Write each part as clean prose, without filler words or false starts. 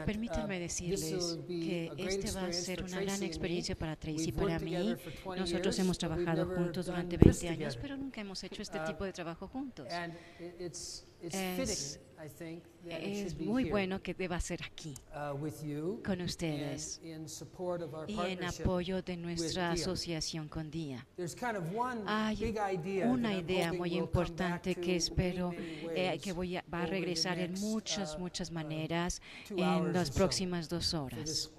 Permítanme decirles que este va a ser una gran experiencia para Tracy y para mí. Nosotros hemos trabajado juntos durante 20 años, pero nunca hemos hecho este tipo de trabajo juntos. Es muy bueno que deba ser aquí, con ustedes, y en apoyo de nuestra asociación con DIA. Hay una idea muy importante que espero que va a regresar en muchas maneras en las próximas 2 horas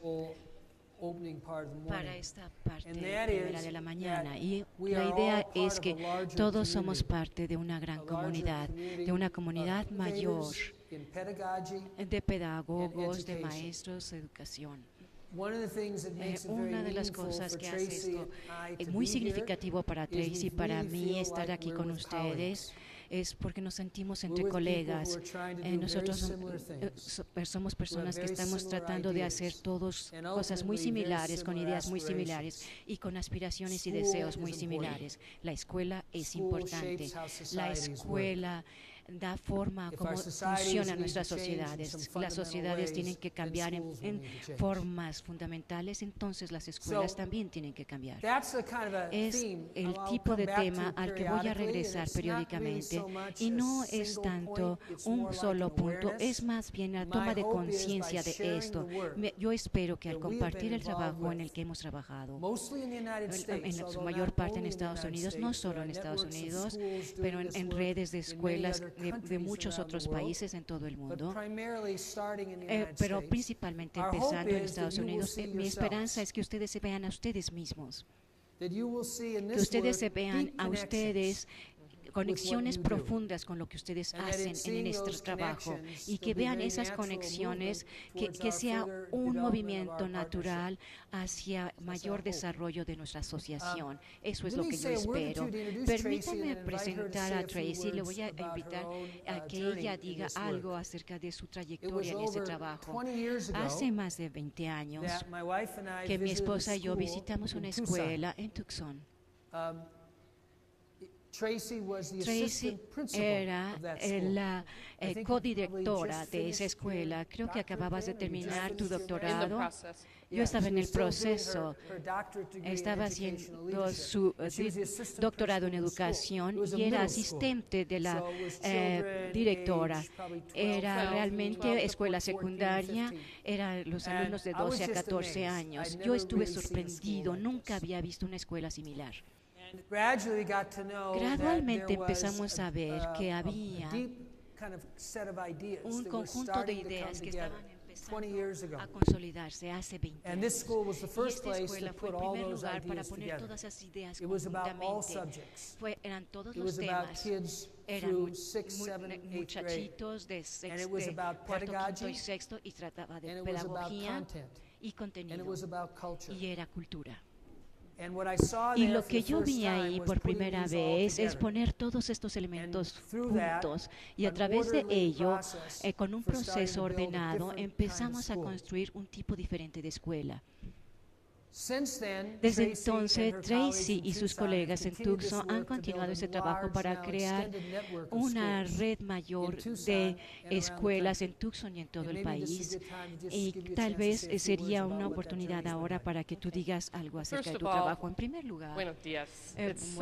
para esta parte primera de la mañana. Y la idea es que todos somos parte de una gran comunidad, de una comunidad mayor de pedagogos, de maestros, de educación. Una de las cosas que hace esto muy significativo para Tracy y para mí estar aquí con ustedes es porque nos sentimos entre colegas. Nosotros somos personas que estamos tratando de hacer todos cosas muy similares, con ideas muy similares y con aspiraciones y deseos muy similares. La escuela es importante. La escuela da forma a cómo funcionan nuestras sociedades. Las sociedades tienen que cambiar en formas fundamentales, entonces las escuelas también tienen que cambiar. Es el tipo de tema al que voy a regresar periódicamente, y no es tanto un solo punto, es más bien la toma de conciencia de esto. Yo espero que al compartir el trabajo en el que hemos trabajado, en su mayor parte en Estados Unidos, no solo en Estados Unidos, pero en redes de escuelas de muchos otros países en todo el mundo, pero principalmente empezando en Estados Unidos, mi esperanza es que ustedes se vean a ustedes mismos, que ustedes se vean a ustedes conexiones profundas con lo que ustedes hacen en este trabajo, y que vean esas conexiones, que sea un movimiento natural hacia mayor desarrollo de nuestra asociación. Eso es lo que yo espero. Permítanme presentar a Tracy. Le voy a invitar a que ella diga algo acerca de su trayectoria en este trabajo. Hace más de 20 años que mi esposa y yo visitamos una escuela en Tucson. Tracy era la codirectora de esa escuela. Creo que acababas de terminar tu doctorado. Yo estaba en el proceso. Estaba haciendo su doctorado en educación y era asistente de la directora. Era realmente escuela secundaria, eran los alumnos de 12 a 14 años. Yo estuve sorprendido, nunca había visto una escuela similar. Gradualmente empezamos a ver que había un conjunto de ideas que estaban empezando a consolidarse hace 20 años. Y esta escuela fue el primer lugar para poner todas esas ideas conjuntamente. Eran todos los temas. Eran muchachitos de cuarto, quinto y sexto, y trataba de pedagogía y contenido, y era cultura. Y lo que yo vi ahí por primera vez es poner todos estos elementos juntos, y a través de ello, con un proceso ordenado, empezamos a construir un tipo diferente de escuela. Desde entonces, Tracy y sus colegas en Tucson han continuado ese trabajo para crear una red mayor de escuelas en Tucson y en todo el país. Y tal vez sería una oportunidad ahora para que tú digas algo acerca de tu trabajo. En primer lugar, buenos días. Es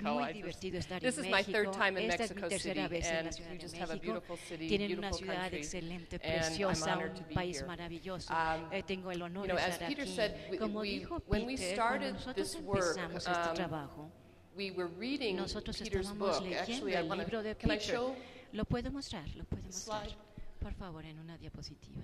muy divertido estar en México. Esta es mi tercera vez en la Ciudad de México. Tienen una ciudad excelente, preciosa, un país maravilloso. Tengo el honor de estar aquí. Como dijo Peter, cuando nosotros empezamos este trabajo, nosotros estábamos leyendo el libro de Peter. ¿Lo puedo mostrar? ¿Lo puedo mostrar? Por favor, en una diapositiva.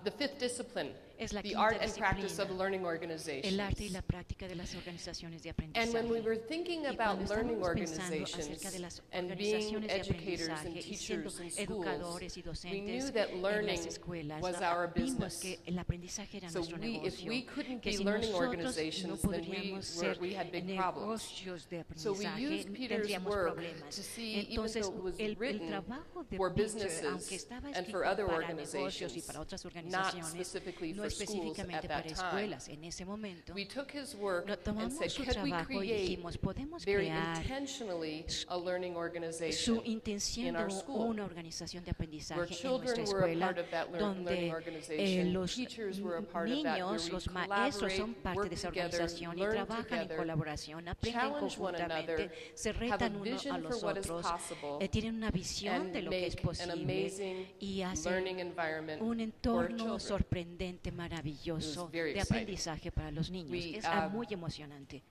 The fifth discipline, Es la the quinta art and practice of disciplina, learning el organizations. arte y la práctica de las organizaciones de And aprendizaje. when we were thinking Y about cuando learning estábamos pensando organizations acerca de las and being organizaciones de educators and aprendizaje y siendo teachers in schools, educadores y we knew docentes that en learning las escuelas, was our vimos business. que el aprendizaje era So nuestro if negocio, we couldn't que be si learning nosotros no organizations, then podríamos ser we had big problems. negocios de So we aprendizaje, used Peter's tendríamos work problemas. to see, even Entonces, though it was el written trabajo de for Peter, businesses aunque estaba and escrito for other para negocios y organizations, para otras not organizaciones, specifically no for schools específicamente at para that time. escuelas. En ese momento, We took his work and tomamos said, su could we trabajo y create dijimos, podemos very crear intentionally a learning su organization intención in de our school, una organización de where aprendizaje en children nuestra were a escuela, part of that learning donde organization, los teachers were a part of that, where niños, we los maestros son collaborate, parte work de esa together, organización y learn trabajan en together, colaboración, aprenden challenge one conjuntamente, another, se have a retan unos a vision for los what is otros, possible, tienen una visión and de lo que es make an posible amazing y hacen learning environment un for our entorno children. sorprendente, It maravilloso was very de exciting. aprendizaje para los niños. We, Es muy emocionante.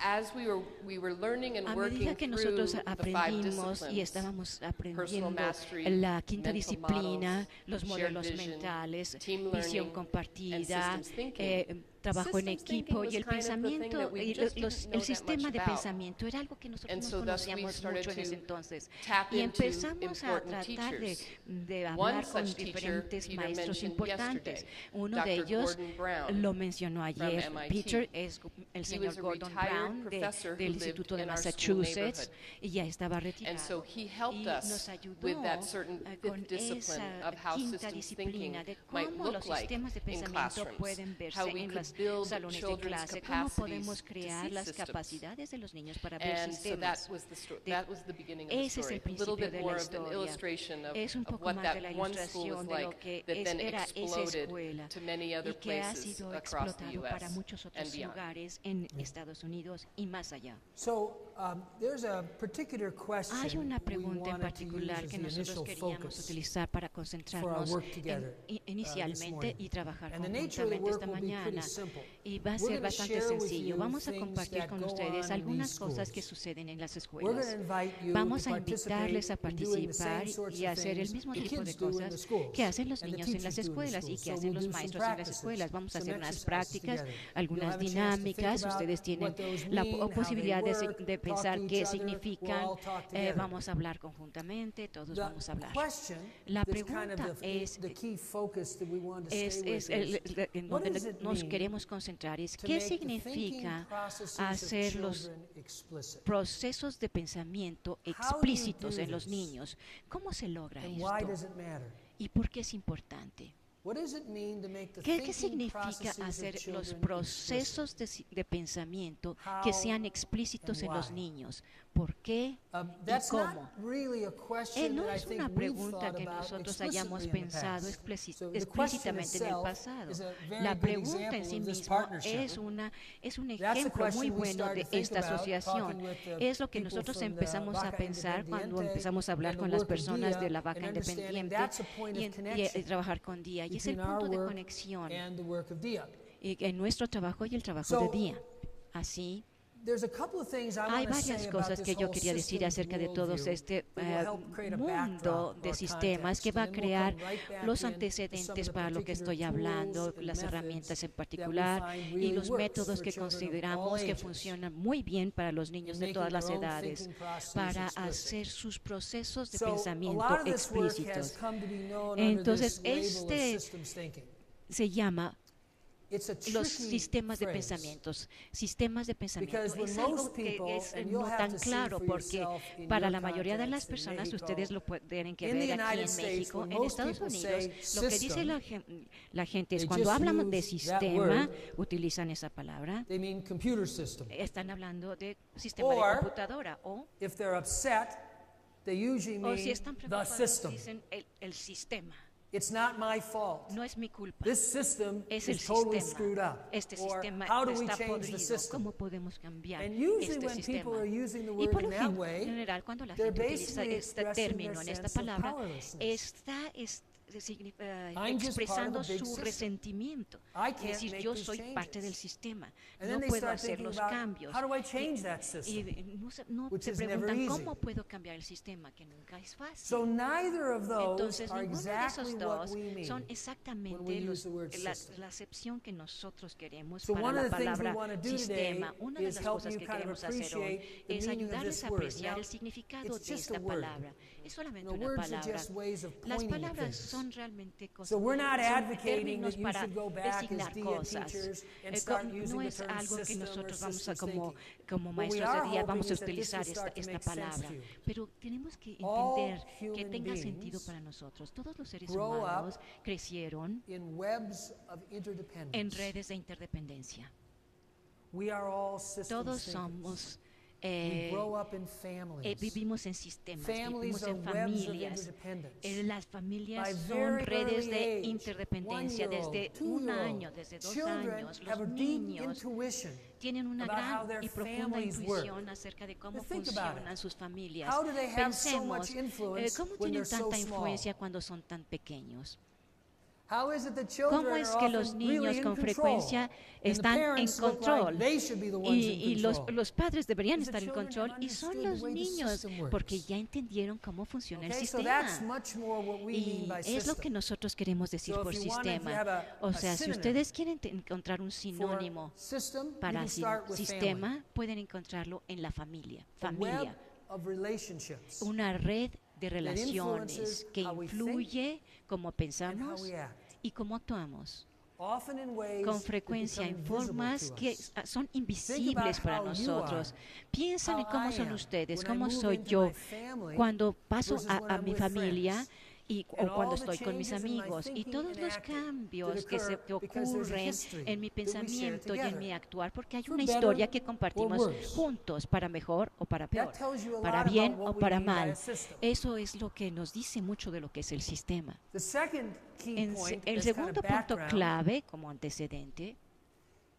As we were learning and A working medida que through nosotros the 5 aprendimos y disciplines, estábamos personal aprendiendo mastery, la quinta mental disciplina, models, los shared modelos vision, mentales, team visión learning, and compartida, systems thinking. trabajo en Systems thinking equipo was y el kind of the thing pensamiento, that we y just didn't know el that sistema much de about. pensamiento era algo que nosotros And no so thus we conocíamos started mucho en ese to entonces. tap Y into empezamos a important tratar teachers. de One hablar con such teacher diferentes Peter maestros mentioned importantes. yesterday, Uno de Dr. ellos Gordon Brown lo mencionó ayer. from MIT. Peter es el He señor was a Gordon retired Brown professor who del lived Instituto de in our school Massachusetts neighborhood. y ya estaba And retirado. so he helped Y us nos ayudó with that certain con fifth discipline esa of how quinta systems thinking disciplina de might cómo look los like sistemas de in pensamiento classrooms, pueden verse how we en could los build salones de children's clase, cómo capacities podemos to crear see las systems. capacidades de los niños para ver And so that sistemas. was that was the beginning of the Ese es story. el A little principio bit de more la of an historia. illustration Es un of poco what más de that la one school ilustración was de lo like que that then era esa exploded escuela to many other y que ha places sido across the explotado para US muchos and otros beyond. lugares en Estados Unidos y más allá. So there's a particular question Hay una we pregunta en wanted to use particular as que the nosotros initial queríamos focus utilizar para for our concentrarnos work together inicialmente this y morning. trabajar And the nature of the conjuntamente esta work will be pretty mañana. simple. Y va a We're ser gonna bastante share with sencillo. you Vamos a things compartir that con go ustedes on in algunas these cosas que schools. suceden en las We're going escuelas. to invite you Vamos to a invitarles a participate in doing the same participar sorts y of hacer el things mismo the tipo de kids do in the cosas schools que hacen los and the niños en las teachers do in the escuelas y schools. que So hacen we'll los do some maestros en las practices, escuelas. Vamos a some hacer unas exercises prácticas, together. You'll algunas have a chance to think dinámicas. about Ustedes tienen what those la mean, how they posibilidad work, de talk pensar to qué each other. We'll significan. all talk together. Vamos a hablar conjuntamente, todos vamos a The hablar. question La that's kind of pregunta the key focus that we want to es stay with is, en what donde does it nos mean queremos concentrar es to qué make the thinking significa processes of hacer los children explicit? procesos de pensamiento do you explícitos do en los this? niños. ¿Cómo se logra And why does esto? it matter? ¿Y por qué es importante? What does it mean to make the ¿Qué thinking significa processes of hacer los children explicit? procesos de pensamiento que How sean explícitos and en los why? niños? ¿Por qué y That's cómo? not really a question No that I es think una we've pregunta thought que about nosotros explicitly hayamos in the pensado past. So the question explícitamente en el itself pasado. is a very La good pregunta en example sí of this mismo partnership. es un That's the ejemplo muy question we bueno started de to think esta about, asociación. talking with the Es lo que people nosotros from the empezamos a Vaca pensar cuando Independiente empezamos a hablar and con the las work of personas DIA de la Vaca and understanding Independiente that's a point of y connection trabajar con DIA. Y es el between our punto de work conexión and the work of DIA. en nuestro trabajo y el trabajo So, de DIA. Así, There's a couple of things I hay want to varias say about cosas this que yo whole quería decir systems acerca de todo worldview este that will help create a mundo backdrop de or sistemas que context, va a and then we'll crear come right back los in to some of antecedentes the para lo que particular estoy hablando, tools and las methods herramientas en that we particular find y really los works métodos for que children of all consideramos que ages funcionan muy bien para los niños in de making todas las their own edades thinking processes para explicit. hacer sus procesos de So, a pensamiento lot of this work has explícitos. come to be known under Entonces, this label of systems thinking. se llama It's a los tricky sistemas de phrase. pensamientos. Sistemas de pensamiento Because when es algo most que people, es and you'll no have tan to see claro for porque yourself in para your la mayoría de las context in personas Mexico, ustedes lo tienen que in the ver aquí United en States, México, when en most Estados people Unidos, say lo que dice system, la gente es they cuando just hablan de use that sistema, word. utilizan esa palabra, They mean computer system. están hablando de sistema de Or, computadora o If they're upset, they usually si mean están the preocupados system. dicen el sistema. It's not my fault. No es mi culpa. This system Es el is totally sistema. screwed up. Este Or sistema how do we está change the podrido. system? ¿Cómo podemos cambiar And usually este when sistema? people are using the Y word por in lo that way, general, cuando la they're gente utiliza basically este expressing término their en esta sense of palabra, powerlessness. está I'm just expresando part of a big su system. resentimiento. I Es can't decir, make yo these soy changes. parte del sistema, And no then they puedo start hacer thinking los about, cambios. how do I change that system? Y no Which se is never preguntan easy. cómo puedo cambiar el sistema, que nunca es fácil. So neither of those Entonces, are ninguno de exactly esos what dos we mean son when exactamente we use the word la system. acepción que nosotros queremos So para one la of the things we palabra want to do today sistema. Una de is las help cosas you que kind of queremos hacer hoy appreciate the es meaning of ayudarles this a word. apreciar Now, el significado it's de just a esta word. palabra. Es solamente You know, una words are palabra. just ways of Las pointing at palabras things. son realmente cosas, So we're not son advocating términos that you para should go back as designar DIA cosas. teachers and start using No the es term algo que system or nosotros vamos a systems como thinking. maestros What we de día are vamos a hoping is that this utilizar will start to esta make sense palabra, to you. pero tenemos que All entender que human tenga sentido beings para nosotros. Todos los seres grow humanos up crecieron in webs of en interdependence. redes de interdependencia. We are all systems Todos thinkers. somos We grow up in families. vivimos en sistemas, Families vivimos are en webs of familias. interdependence. Las familias By son very redes de early age, interdependencia. 1-year-old, Desde 2-year-old, un año, desde 2 children años, have a los deep niños intuition tienen una about how gran their y profunda families intuición work. acerca de cómo But think about funcionan it. sus familias. How do they have so much Pensemos, influence ¿cómo when tienen they're so tanta small? influencia cuando son tan pequeños? How is it that children ¿Cómo es are que often los really niños in con control, frecuencia and the están en parents look like control? they should be the ones in Y control? los padres deberían Because the estar en children control have y son understood los the way the niños system works. porque ya entendieron cómo funciona el Okay, so sistema. that's much more what we Y mean by es lo que system. nosotros queremos decir So por if you wanted to sistema. have a O sea, si synonym ustedes quieren encontrar un For sinónimo system, you para can start with family. sistema, pueden encontrarlo en la familia. A web Familia, of relationships una red de relaciones influences que how we think influye cómo and how pensamos we act. y cómo actuamos. Often in ways Con that frecuencia become en invisible formas to que us. son invisibles para how you nosotros. are, Piensen en how cómo I son am ustedes, when I cómo move soy into yo my family cuando paso versus when a I'm mi with familia friends. o And cuando all the estoy con mis changes in my amigos y thinking todos and los acting cambios that que occur because there's a ocurren history en mi that we share pensamiento y en together. mi actuar porque hay For una better historia que or compartimos worse. juntos, para mejor o para peor, That tells you a para lot bien about o what we para mean by a mal. system. Eso es lo que nos dice mucho de lo que es el sistema. The second key point El as kind segundo of punto background clave como antecedente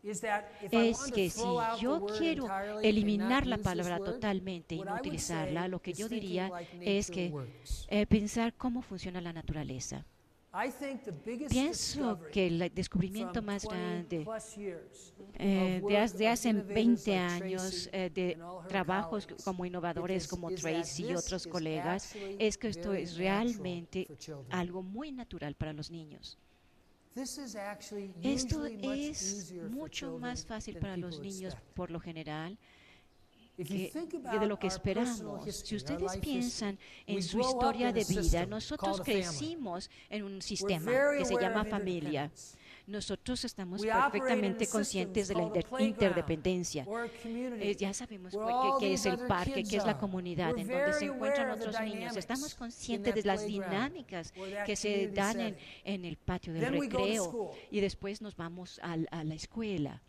is that if I es wanted que to si throw out the yo word quiero entirely and eliminar not la use this palabra word, totalmente y what no I would utilizarla, say lo que is yo thinking diría like es nature que works. pensar cómo funciona la naturaleza. I think the biggest Pienso discovery que el descubrimiento from más 20 grande plus years de of work hace of innovators 20 like años Tracy de and all her trabajos colleagues como innovadores is como that Tracy y this otros is colegas actually es que esto very es natural realmente for children. algo muy natural para los niños. This is actually Esto usually much es easier for mucho children más fácil than para los people niños expect. por lo general If you think que de about lo que our personal esperamos. Si history, our ustedes life piensan history, en we su grow up historia in de a vida, system nosotros called a family. crecimos en un We're sistema very que se aware llama of familia. interdependence. Nosotros estamos We operate in perfectamente a conscientes de la system called a playground interdependencia. or a community Ya sabemos where all qué es these el other parque, kids qué es la are. comunidad We're en donde se very encuentran aware of the otros niños. dynamics Estamos in conscientes that de las playground dinámicas or that que se community dan setting. en el patio del Then we go to recreo school. y después nos vamos a la escuela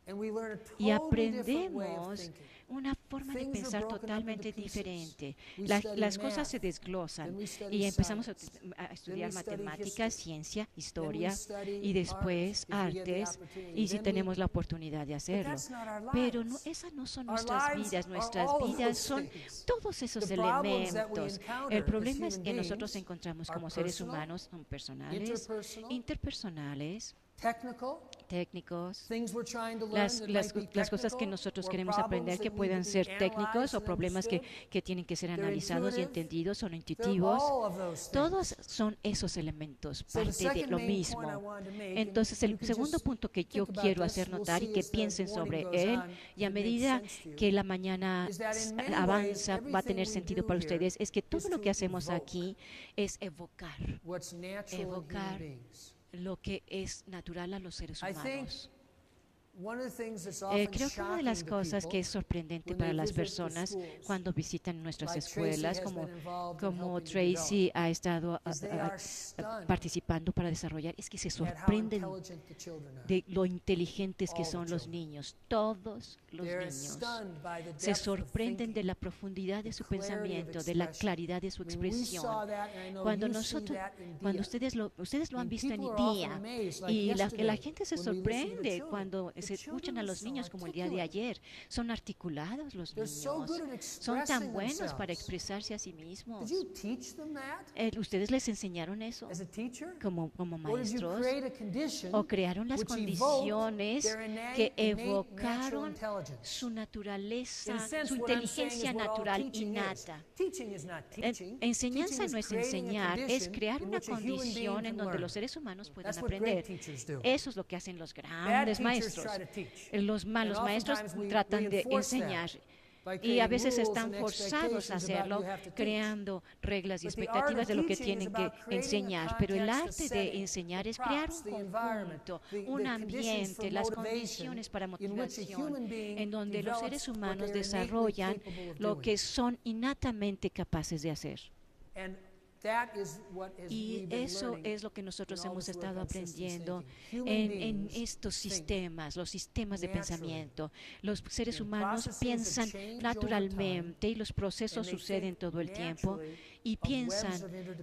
And we learn a y totally different way of aprendemos thinking. una forma de Things are pensar broken up totalmente into pieces. diferente. We Las study cosas se math, desglosan then we study y empezamos science, a estudiar then we study matemáticas, history, ciencia, then we historia study y después art, if we get the artes opportunity. y si Then we- tenemos la oportunidad de But hacerlo. that's not our Pero lives. esas no son Our nuestras lives vidas. are Nuestras all of vidas those son things. todos esos The problems that we elementos. encounter El problema as es human que nosotros beings encontramos are como seres personal, humanos, son personales, interpersonal, interpersonales, technical, técnicos, things we're trying to learn las, that las, might be las cosas que technical, nosotros or queremos problems aprender que that need puedan to be ser técnicos analyzed o and problemas understood. que tienen que ser They're analizados y intuitive. entendidos, son They're intuitivos. all of those things. Todos son esos elementos, So the parte de second lo main point I mismo. wanted to make, and Entonces, you el can segundo just punto que yo think about quiero this, hacer we'll notar y see que as the piensen morning sobre goes él, on, y a if it makes medida sense to you, que la mañana is that in many avanza, ways, va a tener everything we sentido do para here ustedes, es que todo is lo to que hacemos evoke aquí es evocar what's natural in human evocar beings. lo que es natural a los seres I think humanos. one of the things that's often Creo que una de las shocking to cosas que people es sorprendente when para they las visit the personas schools, cuando visitan nuestras like Tracy escuelas, has como, been involved in como helping to Tracy ha estado is they are stunned participando para desarrollar, es que se at how sorprenden intelligent the children are. de lo inteligentes que All the son los children. niños, todos los They're niños. stunned by the Se depth of sorprenden de thinking. la profundidad de su clarity of pensamiento, de la expression. claridad de su I mean, we expresión. saw that, and I know Cuando you see nosotros, that in cuando DIA. ustedes lo han And visto en people are often día, amazed, like y la yesterday, gente se when we listen to the sorprende children. cuando The se escuchan children a are los so niños como el día de articulate. ayer. Son articulados los They're so niños. good at Son tan expressing buenos para themselves. expresarse a sí mismos. Did you teach them that ¿Ustedes les enseñaron eso as a teacher? como Or did you maestros? create a condition ¿O crearon las which evoked condiciones their innate que natural evocaron intelligence? su naturaleza, In a sense, su what I'm saying inteligencia is what all natural teaching is. innata? Teaching is not teaching. Enseñanza Teaching no is es creating a enseñar, es condition crear in una which a human being condición en can donde learn. los seres humanos puedan That's what great aprender. teachers do. Eso es lo que hacen los Bad grandes teachers maestros. try to teach. Los malos And maestros oftentimes we tratan de reinforce that. enseñar y a veces están forzados a hacerlo, creando reglas y expectativas de lo que tienen que enseñar. Pero el arte de enseñar es crear un conjunto, un ambiente, las condiciones para motivación, en donde los seres humanos desarrollan lo que son innatamente capaces de hacer. Y eso es lo que nosotros hemos estado aprendiendo en estos sistemas, los sistemas de pensamiento. Los seres humanos piensan naturalmente y los procesos suceden todo el tiempo y piensan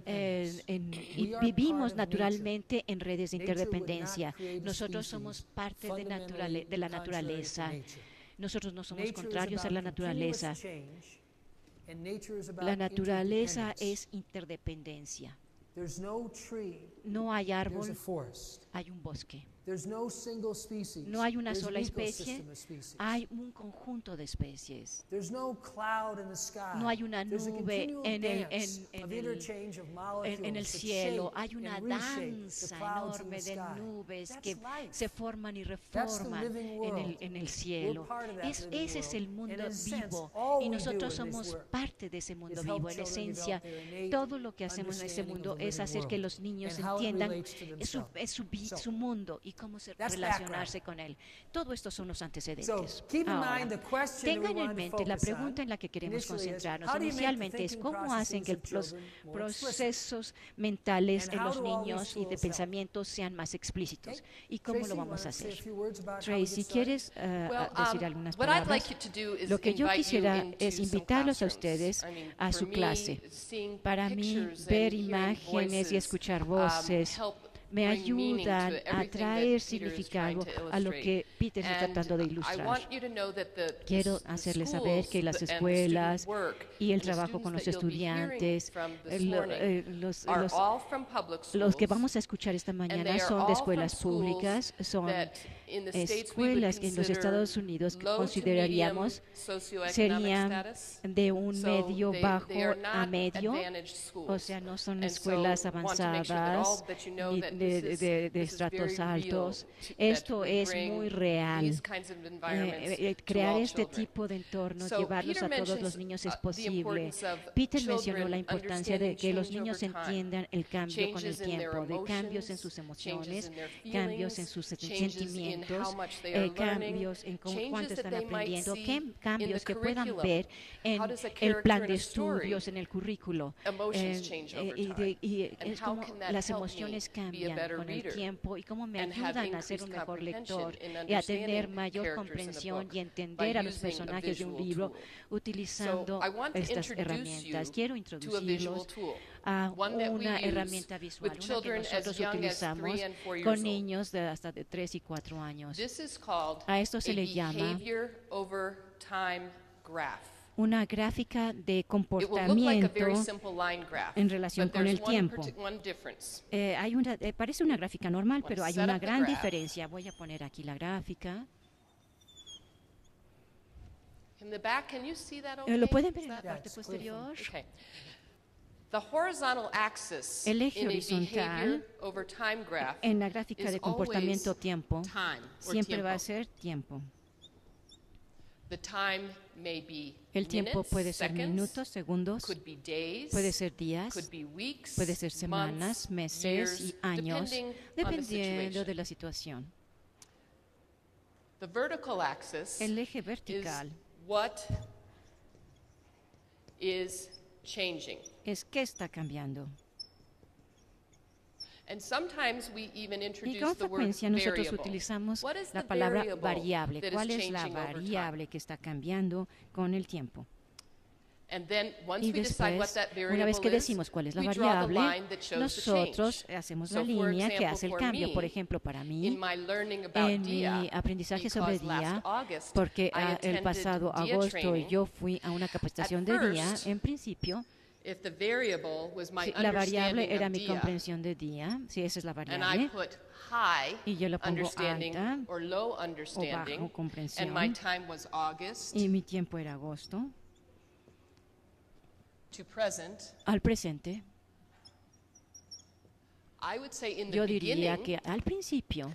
y vivimos naturalmente en redes de interdependencia. Nosotros somos parte de la naturaleza. Nosotros no somos contrarios a la naturaleza. La naturaleza es interdependencia. No hay árbol, hay un bosque. No hay una sola especie, hay un conjunto de especies. No hay una nube en el cielo, hay una danza enorme de nubes que se forman y reforman en el cielo. Ese es el mundo vivo y nosotros somos parte de ese mundo vivo. En esencia, todo lo que hacemos en ese mundo es hacer que los niños entiendan su mundo y cómo relacionarse con él. Todo esto son los antecedentes. Ahora, tengan en mente la pregunta en la que queremos concentrarnos. Inicialmente es cómo hacen que los procesos mentales en los niños y de pensamiento sean más explícitos y cómo lo vamos a hacer. Tracy, ¿quieres decir algunas palabras? Lo que yo quisiera es invitarlos a ustedes a su clase. Para mí, ver imágenes y escuchar voces me ayudan a traer significado a lo que Peter está tratando de ilustrar. Quiero hacerles saber que las escuelas y el trabajo con los estudiantes, los que vamos a escuchar esta mañana son de escuelas públicas, son escuelas que en los Estados Unidos consideraríamos serían de un medio bajo a medio, o sea, no son escuelas avanzadas ni de estratos altos. Esto es muy real. Crear este tipo de entornos, llevarlos a todos los niños es posible. Peter mencionó la importancia de que los niños entiendan el cambio con el tiempo, de cambios en sus emociones, cambios en sus sentimientos, cambios en cuánto están aprendiendo, cambios que puedan ver en el plan de estudios, en el currículo. Y es como las emociones cambian con el tiempo y cómo me ayudan a ser un mejor lector y a tener mayor comprensión y entender a los personajes de un libro utilizando estas herramientas. Quiero introducirlos a una herramienta visual, una que nosotros utilizamos con niños de hasta de 3 y 4 años. A esto se le llama una gráfica de comportamiento en relación con el tiempo. Parece una gráfica normal, pero hay una gran diferencia. Voy a poner aquí la gráfica. ¿Lo pueden ver en la parte posterior? El eje horizontal en la gráfica de comportamiento-tiempo siempre va a ser tiempo. El tiempo puede ser minutos, segundos, puede ser días, puede ser semanas, meses y años, dependiendo de la situación. El eje vertical es qué está cambiando. Y con frecuencia nosotros utilizamos la palabra variable. ¿Cuál es la variable que está cambiando con el tiempo? Y después, una vez que decimos cuál es la variable, nosotros hacemos la línea que hace el cambio. Por ejemplo, para mí, en mi aprendizaje sobre día, porque el pasado agosto yo fui a una capacitación de día, en principio, la variable era mi comprensión de día, si esa es la variable, y yo la pongo alta o bajo comprensión, y mi tiempo era agosto, al presente, yo diría que al principio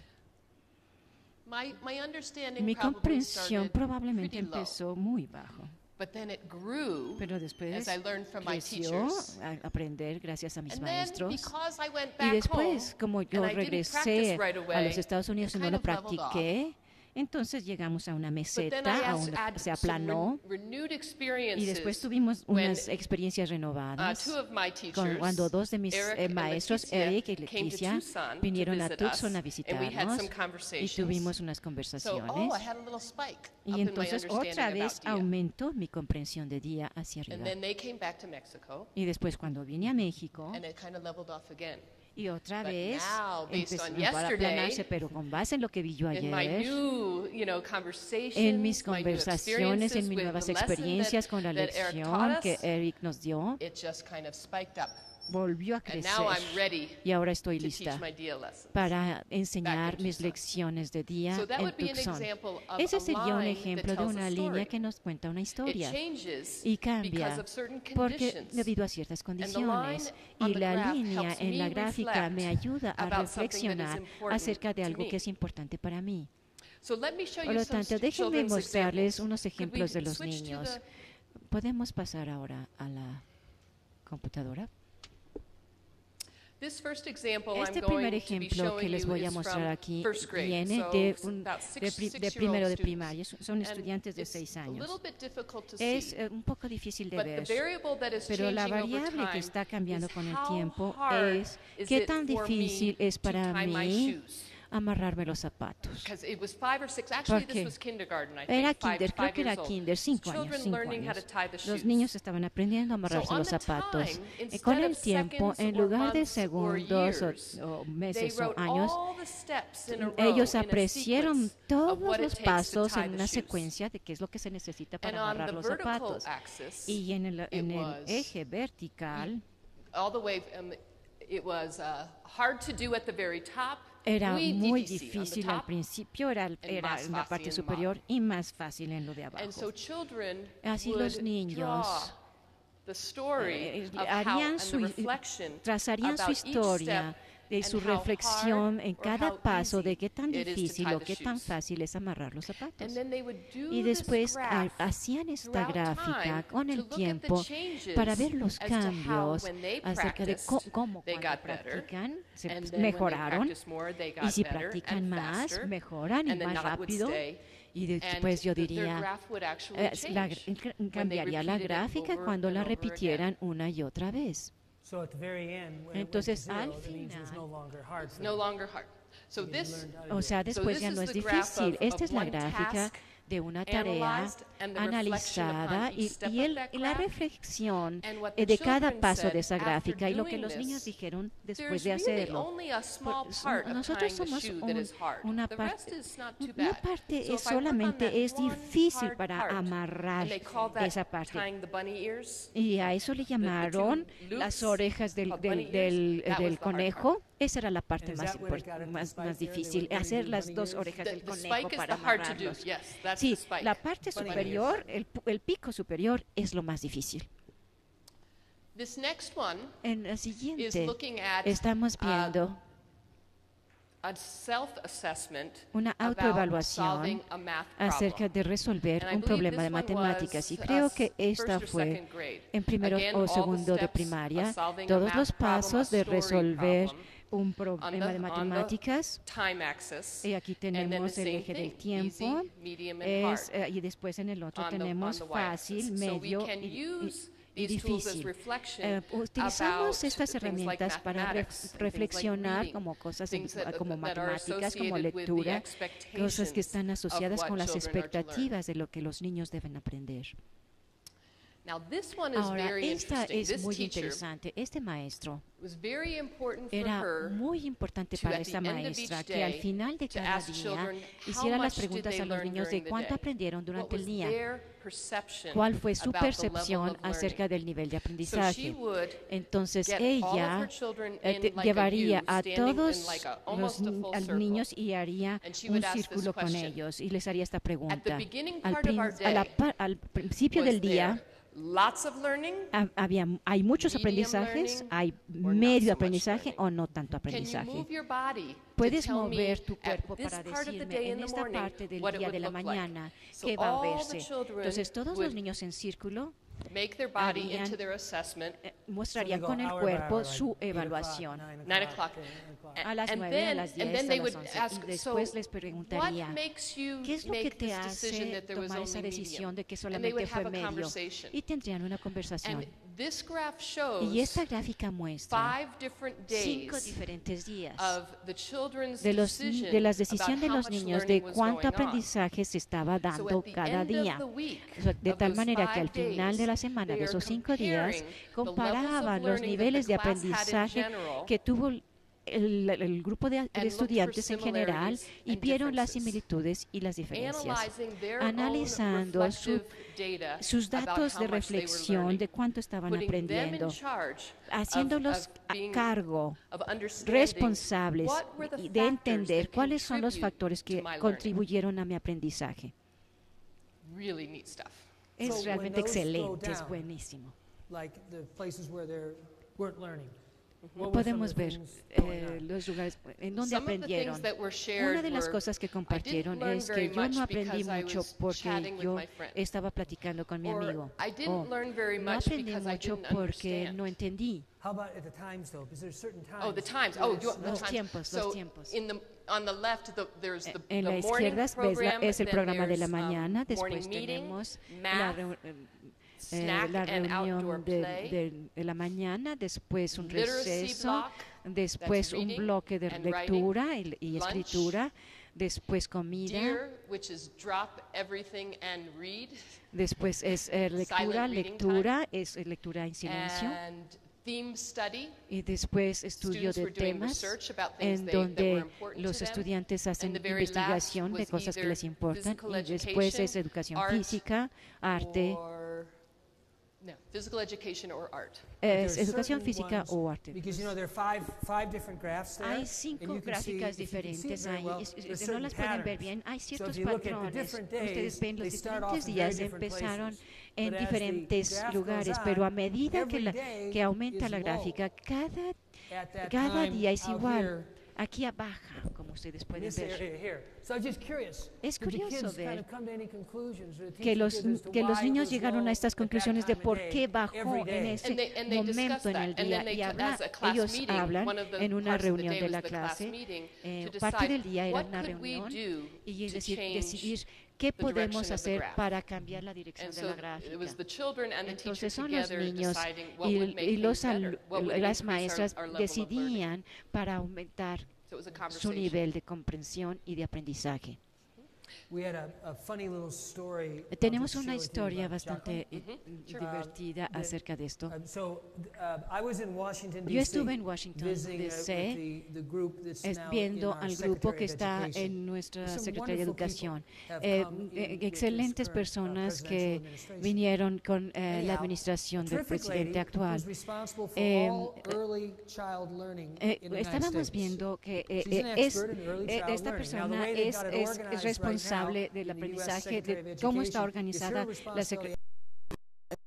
mi comprensión probablemente empezó muy bajo. But then it grew Pero después as I learned from my creció teachers. a aprender gracias a mis And then maestros. because I went Y back después, home como yo and I didn't regresé practice right a away, los Estados Unidos y it no kind lo of leveled off. practiqué, entonces llegamos a una But then I meseta, had se some aplanó. renewed Y experiences después tuvimos when unas experiencias renovadas two of my teachers, cuando dos de mis Eric and maestros, Leticia, Eric y came to Leticia, Tucson vinieron to a visit Tucson a us, and we had visitarnos some y conversations. tuvimos unas So, conversaciones. I had a little spike up Y in my entonces otra understanding vez about Dia. aumentó mi comprensión de día hacia And arriba. then they came back to Mexico, Y después cuando vine a México, and it kind of leveled off again. y otra But vez now, based empezó on a yesterday, aplanarse, pero con base en lo que vi yo In my ayer, new, conversations, en mis my new conversaciones, en experiences mis with nuevas the lesson experiencias con la that Eric lección taught que us, Eric nos dio, it just kind of spiked up. volvió a And crecer. now I'm ready Y ahora estoy to lista teach my Dia lessons. para enseñar back in mis Tucson. lecciones de día So that en would be an Tucson. example of Ese a sería un line that ejemplo de tells a una story. línea que nos cuenta una It historia changes y because cambia of certain porque conditions. debido a ciertas condiciones. line Y on the la graph línea helps en la me gráfica me reflect ayuda a about something that is reflexionar important acerca de to algo me. que es importante para mí. So let me show Por you lo some tanto, déjenme children's mostrarles examples. unos Could we ejemplos de los switch to niños. the- ¿Podemos pasar ahora a la computadora? This first example Este I'm primer going to be ejemplo showing que les you voy a is mostrar from aquí first grade. viene So de, it's de about primero six-year-old de students. primaria. Son And estudiantes de it's 6 a años. little bit difficult to Es see, un poco difícil de but the ver, variable that is pero la changing over variable que time está cambiando is con el how tiempo hard es is qué it tan for me difícil es to para tie my mí shoes. amarrarme los zapatos. Because it was 5 or 6. Actually, this Porque was kindergarten, I era think. kinder, creo que era years old. kinder, 5 años, Children 5 learning how to años. tie the Los shoes. niños estaban aprendiendo a amarrarse on los the zapatos. time, Y con instead el of tiempo, seconds en or lugar de months or segundos years, o they meses o wrote años, all the steps in a row, ellos in a apreciaron sequence of todos what it los takes to pasos tie en the una shoes. secuencia de qué es lo que se necesita And para on amarrar the los vertical zapatos. axis, Y en el was eje vertical all the way, it was hard to do at the very top. era muy difícil difícil al principio, era más en la fácil parte en superior y más fácil en lo de And abajo. so children Así would los niños draw the story of how, harían and su, the reflection trazarían su about each historia step de su and how reflexión hard en or cada how paso easy de qué tan it is to difícil tie o the qué tan shoes. fácil es amarrar los And zapatos. then they would do Y this después graph hacían esta throughout gráfica time con to el look at the tiempo changes para ver los as to how cambios when they acerca de practiced, cómo they cuando got better, practican se and then when they mejoraron practiced more, they got y si better practican and más faster, mejoran y and the más knot would rápido. stay, Y and después yo their diría, graph would actually change when they cambiaría la repeated it gráfica over cuando and la over again. repitieran una y otra vez. So at the very end, when Entonces, it went al to zero, that means it was final, no longer hard for No them. longer hard. So You this learned how to do O it. sea, después this ya is no es the graph difícil. of Esta es la one gráfica task de una tarea analyzed and the reflection analizada upon each step y of that la graph. reflexión And what the de cada children paso said de esa after gráfica y lo que doing los this, niños dijeron después There's de really hacerlo. only a small Pues, part of nosotros tying the somos shoe that is hard. una The parte, rest is not too una bad. parte So es if I work on solamente that es one difícil hard para part, amarrar and they call that esa parte. tying the bunny ears. Y a eso le llamaron loops las orejas del, of del, bunny ears, del, that was del the hard conejo. Esa era la parte And is más, that where it got at the más spike there? They difícil, were putting hacer the las bunny dos ears? orejas del The conejo spike is para the hard to do. amarrarlos. Yes, that's Sí, the spike. la parte Bunny superior, ears. el pico superior es lo más difícil. This next one En la is siguiente looking at estamos viendo a self-assessment una about autoevaluación solving a math acerca problem. de resolver And I un believe problema this de one matemáticas. Y was, creo que first esta or fue second grade. en primero Again, o all the segundo de steps primaria, of solving a todos math los problem, a pasos de story resolver problem, un problema de matemáticas. time axis, Y aquí and then tenemos the el same eje del thing, tiempo. easy, medium, and hard. Y después en el otro on the tenemos y-axis. fácil, So we medio can use y these tools as difícil. reflection Utilizamos about estas things like herramientas para mathematics and things like reflexionar reading, como cosas things como that are matemáticas, como associated with the lectura, cosas que están expectations asociadas of con what las children are to learn. expectativas de lo que los niños deben aprender. Now this one is Ahora, very esta interesting. es This muy teacher interesante. Este maestro was very important for era her muy importante to, para at esta the end of maestra each que al day, final de to cada ask día children hiciera how las much did preguntas they a los learn niños de during the cuánto day? aprendieron durante What el was día, their perception cuál fue su about the level percepción of acerca learning. del nivel de So she aprendizaje. would Entonces get all of ella her children in like llevaría a a U, standing in todos like a, los almost a full circle. niños y haría And she un would ask this círculo con question. ellos y les haría esta At the pregunta. beginning Al, part of our al day principio was del día, there, lots of learning, Hay muchos medium aprendizajes, learning, hay or not medio so much aprendizaje learning? o no tanto Can you aprendizaje. move your body to Puedes tell me mover tu at cuerpo this para part of the decirme day en in the esta morning parte del what it día would de la look like? mañana So qué va a all the verse. children Entonces todos would los niños en círculo make their body harían- into their assessment mostrarían So they con go el hour by cuerpo hour, like su 8 o'clock, evaluación. 9 o'clock. A las And 9, a then- las and 10, then a they las would 11. ask, Y después so les preguntaría, what makes you ¿qué es lo que make te this decision hace that there was tomar esa only decisión medium? de que And they would solamente have fue a medio? conversation. Y tendrían una conversación. And this graph shows Y esta gráfica muestra 5 different 5 days diferentes días of the children's de decision las decisiones de about how los much niños de learning was cuánto going on. aprendizaje se estaba So dando at the cada end of día. the week, O sea, de of tal those manera que al 5 final de la days, semana they de are esos 5 días comparing the levels of comparaban los learning that niveles the de class had in aprendizaje general que tuvo el grupo de looked for estudiantes en general similarities y and vieron las differences. similitudes y las diferencias, analyzing their own analizando reflective data sus about datos how de much they were reflexión learning, de cuánto estaban putting them in aprendiendo, charge haciéndolos of a being- cargo, of understanding responsables what were the y de entender factors that cuáles son los contribute factores to que my learning. contribuyeron a mi aprendizaje. Really neat stuff. Es when realmente those go excelente, es down, buenísimo. Like the places where they weren't learning. What were some Podemos of the ver things going on? los lugares en donde Some of the aprendieron. things that were shared Una de las were, cosas que I didn't compartieron learn es very que yo much no aprendí because I mucho was porque chatting with yo my friend. estaba platicando con mi Or, amigo. I didn't learn very No much aprendí because I mucho didn't porque understand. no entendí. How about at the times though? Because there's certain times. Oh, the times. where Oh, it's the Los times. tiempos, So los tiempos. on the left, there's the En la morning izquierda program, es el then programa de la there's, mañana, morning después meeting, tenemos la, math, snack la and outdoor reunión play, de la mañana, después un literacy receso, block, después un reading bloque de and lectura y lunch, escritura, después comida, Dear, which is drop everything and read, después es lectura, reading lectura, es lectura en silencio, and theme study. y después estudio Students de were doing temas research about things en that were donde important los to them. estudiantes hacen And the very last investigación de was cosas que either les importan physical y después es education, educación art, física, arte, No, physical education or art. es There's educación certain física ones- o arte. Because there are five different graphs there. Hay and 5 you can see- gráficas if you can see it diferentes very ahí, well, no there's las certain pueden ver patterns. bien, hay So ciertos if you look at the patrones. different days, Ustedes ven los they start off diferentes in días very different empezaron places. en But as the diferentes graph lugares, goes pero a on, medida every day que aumenta is la low. gráfica, At that cada time día es out igual. here, Aquí abajo, como ustedes in pueden this ver. area here. So I'm just curious. Es did the curioso kids kind ver of come to any conclusions, or the que teachers los, as to que los why it niños was llegaron low a estas at that conclusiones de time of por day, qué bajó every en day? ese And they momento discussed en el that. And día then they y as a class ellos meeting, hablan one of the en una parts of the reunión day de was la the class clase. meeting to Parte decide del día era what una could we reunión do y to decidir change qué the direction podemos of the hacer graph. para cambiar la dirección And de so la it gráfica. was the children and the teacher Entonces son los together niños deciding what would make y los things better, what would las increase maestras our level of learning. decidían para aumentar So it was a su conversation. nivel de comprensión y de aprendizaje. We had a funny little story. I'll Tenemos just una share with you historia about bastante Sure. divertida the- acerca de esto. I was in Washington, Yo D.C. estuve en Washington, visiting, D.C., with the group that's now viendo in our al grupo Secretary que of está Education. en nuestra Some Secretaría de wonderful Educación. people have come in with Excelentes this current, personas presidential que administration. vinieron con la Anyhow, administración del terrific presidente lady actual. who's responsible for Eh, all early child learning in the United Estábamos States. viendo que She's an expert in early child esta learning. Now, the persona way they've es got it organized right responsable now del in the US aprendizaje, Secretary de of cómo está Education, organizada it's her la responsibility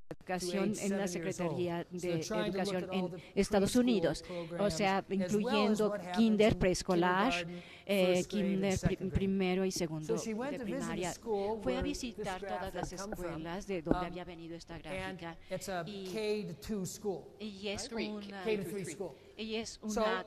educación en la Secretaría So de they're trying to look Educación at all en the Estados preschool Unidos, o programs, sea, as well as incluyendo what happens kinder, in preescolar, kindergarten, first grade, and kinder, second grade. primero y segundo So she went de to visit a primaria. school Fue a where visitar this graph todas las had come from. escuelas de donde Um, había venido esta And gráfica. it's a Y- K-2 school. Y es Three, una, K-3 school. y es So- una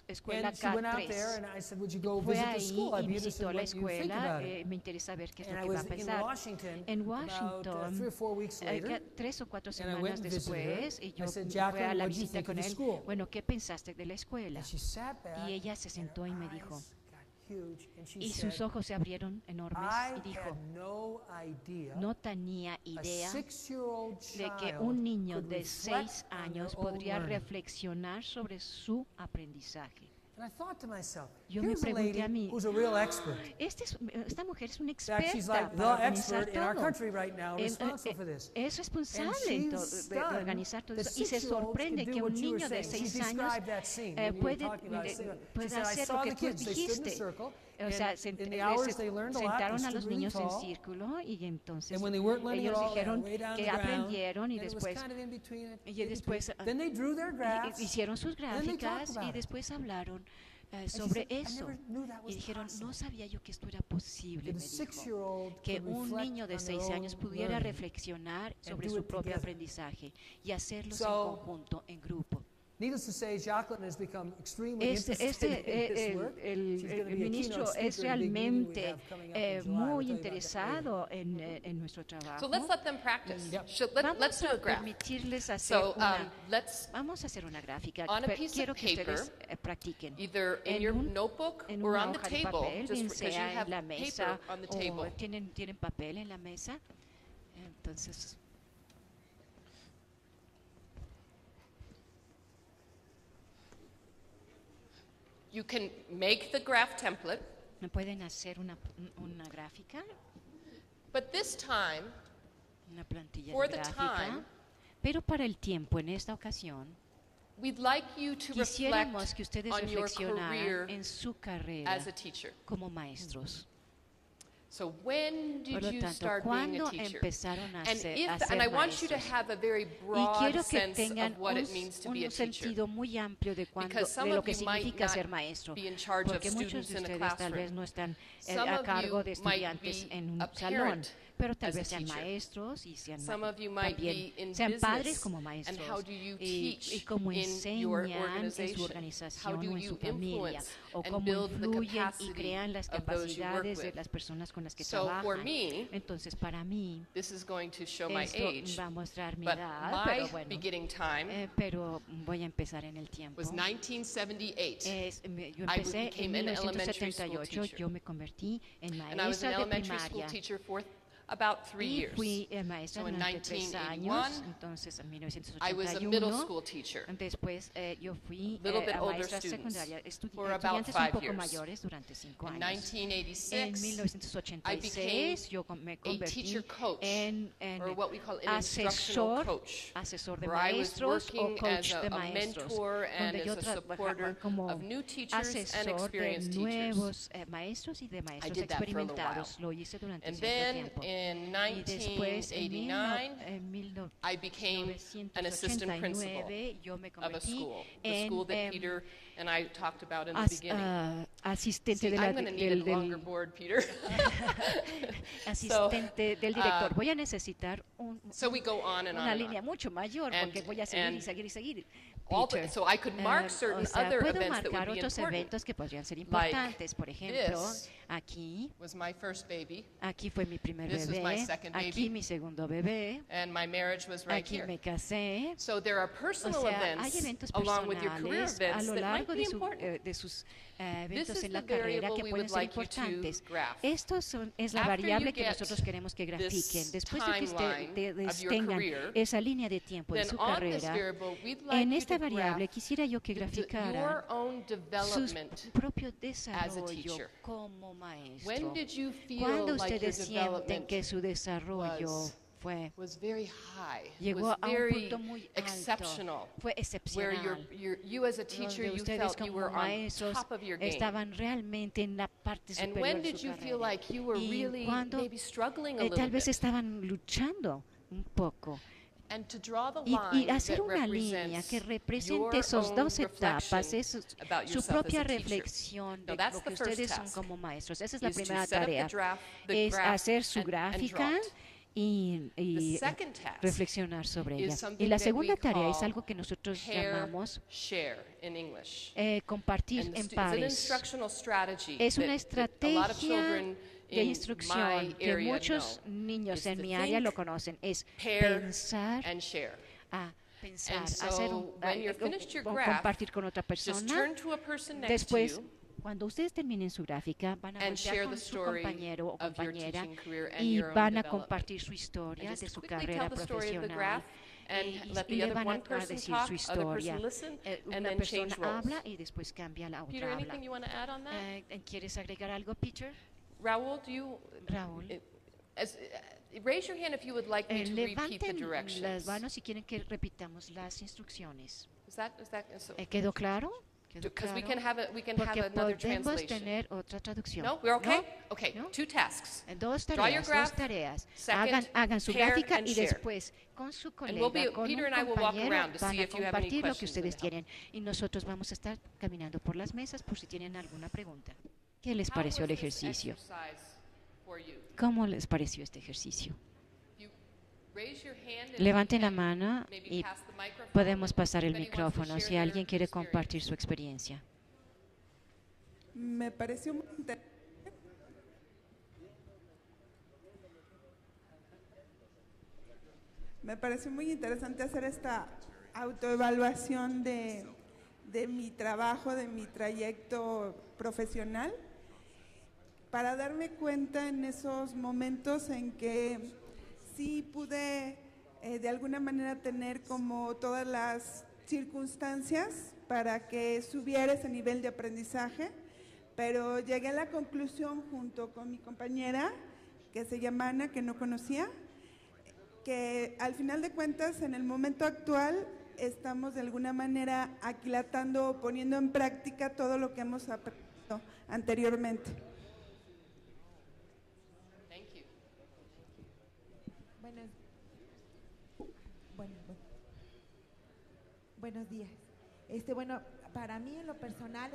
escuela And she went out there K3. and I said, would you go Fue visit the ahí school? I'd y be interested visitó in la what you think escuela. about it. Me interesa ver qué es And lo I que va a was in pensar. Washington En about Washington, 3 or 4 weeks later. 3 o 4 and I went semanas and visited her. después, y I yo said, fui "Jacqueline, a la what do you visita think con of the él. school?" Bueno, ¿qué pensaste de la escuela? And she sat back, Y ella se and sentó her y me dijo, eyes got huge, and she y said, sus ojos se abrieron enormes I y dijo, had no idea no tenía a idea 6-year-old de que child un niño could de reflect 6 on años their own podría learning. reflexionar sobre su aprendizaje. And I thought to myself, Yo me here's a pregunté lady a mí, who's a real expert. Esta mujer es una In fact, she's experta like the para organizar expert in our todo. country right now, responsible for this. Es responsable And de she's organizar todo stunned eso. Y se that 6-year-olds sorprende can que do un what you were niño de saying. She 6 años described that scene when you were puede, talking about it. She puede said, I hacer saw lo que the tú kids, they stood in a dijiste. circle, O sea, in the hours they learned a lot. They sentaron a stood los really niños en tall. círculo y entonces And when they weren't learning at ellos all, they dijeron were way down que the ground. aprendieron y And it was después kind of in between. y después Then they drew their graphs. hicieron sus then they talked gráficas about y it. después hablaron And she sobre said, "I eso. never knew that was Y dijeron, possible." no sabía yo que esto era posible, That a me dijo. 6-year-old Que could un reflect niño de on their 6 años own pudiera learning. reflexionar sobre do su it propio together. aprendizaje y hacerlos So, en conjunto, en grupo. Needless to say, Jacqueline has become extremely Este, interested in this el, work. el- She's el gonna be a ministro keynote es speaker at a big meeting we realmente have coming up in July. We'll muy tell you about that later. interesado en nuestro trabajo. So let's let them practice. Yep. Let's Vamos do a a graph. permitirles hacer So let's vamos a hacer una gráfica. on a Pero piece quiero of que ustedes paper, practiquen. either in En your un- notebook En or una on the hoja de table, papel, bien just because you sea have en la mesa paper on the o table. tienen papel en la mesa. Entonces, You can make the graph template, pueden hacer una gráfica, but this time, una plantilla For de the gráfica. time, Pero para el tiempo, en esta ocasión, we'd like you to quisiéramos que reflect ustedes on your reflexionaran career en su carrera as a teacher. como maestros. So when Por did lo you tanto, start being a ¿cuándo teacher? empezaron a And ser, if, a and ser I want you to maestros? have a very Y broad quiero que sense tengan of what un, it means to be a un teacher. sentido muy amplio de, Because some de lo of que you might significa not ser maestro. be in charge of Porque muchos students de in a ustedes tal vez classroom. no están Some a of cargo you de might estudiantes be en a un salón, parent pero tal as a vez sean teacher. maestros y sean, Some of you might también be in sean padres business, como and maestros how do you y teach cómo in your enseñan en su organization? How organización do o en you su familia influence o and cómo build the influyen y capacity crean las of those you work capacidades de with? las personas con las que So for trabajan. me, Entonces, para mí, this is going to show my esto age, va a mostrar mi but edad, my pero bueno. beginning time Pero voy a empezar en el tiempo. was 1978. Yo I empecé en became an elementary school 1978, teacher. yo me convertí en And I was an maestra de elementary school primaria teacher for about 3 y years. fui maestra So in durante 3 años, 1981, entonces en I was a middle 1981. school teacher. Después yo fui Little bit a older maestra students secundaria, for about estudiantes 5 un poco years. mayores durante 5 In años. En 1986, I 1986 yo me a convertí teacher coach, en or what we call an instructional coach, asesor de where I was maestros o working coach as de a maestros, mentor and donde yo as a trabajaba supporter como of new teachers and asesor de experienced teachers. nuevos maestros y de maestros did that for a little experimentados. Lo hice durante And cierto then tiempo. in Y después, en 1989, I became an assistant principal 1989, yo me of a convertí school, the school that en Peter and I talked about in the beginning. asistente See, de I'm going to need a longer del board, Peter. asistente del director. Voy a necesitar So we go on and on una and línea on. mucho mayor And- porque voy a seguir y and seguir y seguir. All Peter. so I could mark certain O sea, other puedo events that marcar would be otros important. eventos que podrían ser importantes. Por ejemplo, this aquí was my first baby, fue mi primer This was my bebé, second aquí baby. mi segundo bebé, and my marriage was right aquí here. me casé. So there are O personal sea, hay events eventos along with your career personales a events lo that might largo be important. de sus This eventos is en the la carrera variable que we pueden would ser like you importantes. to graph. Esto es la After you variable que get nosotros queremos que grafiquen. this Después de que timeline of your tengan career, esa línea de tiempo de then su on this carrera, variable, we'd like en you esta to variable graph quisiera yo que your graficaran own su development. propio as a desarrollo teacher. como maestro. When did you feel ¿Cuándo like your ustedes sienten development que su desarrollo was was very high, llegó was a un very punto muy exceptional, alto? Fue where excepcional. you as a teacher, Donde you ustedes felt you como were on maestros top of your game. estaban realmente en la parte And superior when de did su you feel carrera. like you were Y really cuando, maybe struggling a little tal vez bit? estaban luchando un poco. And to draw the Y line hacer that una línea represents que your represente esas own dos etapas, reflection about su yourself as propia a teacher. reflexión Now, de that's lo que the first ustedes son task, como maestros. Esa es la is to primera set up the tarea, the es graph hacer su and draw gráfica it. y The second task reflexionar sobre is ella. something Y la that segunda we tarea es call algo que nosotros pair llamamos share in English. compartir And en it's an pares. instructional strategy Es una that a lot of estrategia children de in instrucción my que area muchos know. niños It's en to mi área think, lo conocen. Es pair, pensar and share. pensar, And so hacer un, when you're finished your graph, compartir con otra Just persona. turn to a person next Después, to you cuando ustedes terminen su gráfica, van a and voltear share con the su story compañero o of your compañera teaching career and y your own van a development. compartir su And historia just de su quickly carrera tell the story of the profesional. graph and Y let the le other van one a person decir talk, su other historia. person listen, and Una then change persona roles. habla y después cambia la Peter, otra habla. anything you want to add on that? ¿Quieres agregar algo, Peter? Raul, do you Raúl. raise your hand if you would like me to repeat the Levanten directions? las manos si quieren que repitamos las instrucciones. Is that so? ¿Quedó claro? ¿Quedó Because we claro? can have we can Porque have another podemos translation. tener otra traducción. No, we're okay. ¿No? Okay, ¿No? 2 tasks. Dos Draw your tareas, graph. dos tareas. Second, Hagan su pair gráfica and y share. después con su And we'll colega, be- con Peter un and I will walk compañero, around to van see a if you have any compartir lo que questions ustedes that help. tienen y nosotros vamos a estar caminando por las mesas por si tienen alguna pregunta. ¿Qué les How pareció el was this ejercicio? exercise for you? ¿Cómo les pareció este ejercicio? You raise your hand and Levanten we la can mano maybe y pass the microphone podemos pasar el if anyone wants to micrófono share si alguien their quiere experience. compartir su experiencia. Me pareció muy interesante. Me pareció muy interesante hacer esta autoevaluación de mi trabajo, de mi trayecto profesional, para darme cuenta en esos momentos en que sí pude de alguna manera tener como todas las circunstancias para que subiera ese nivel de aprendizaje, pero llegué a la conclusión junto con mi compañera, que se llama Ana, que no conocía, que al final de cuentas en el momento actual estamos de alguna manera aquilatando o poniendo en práctica todo lo que hemos aprendido anteriormente. Thank you. Buenos días. Bueno, para mí en lo personal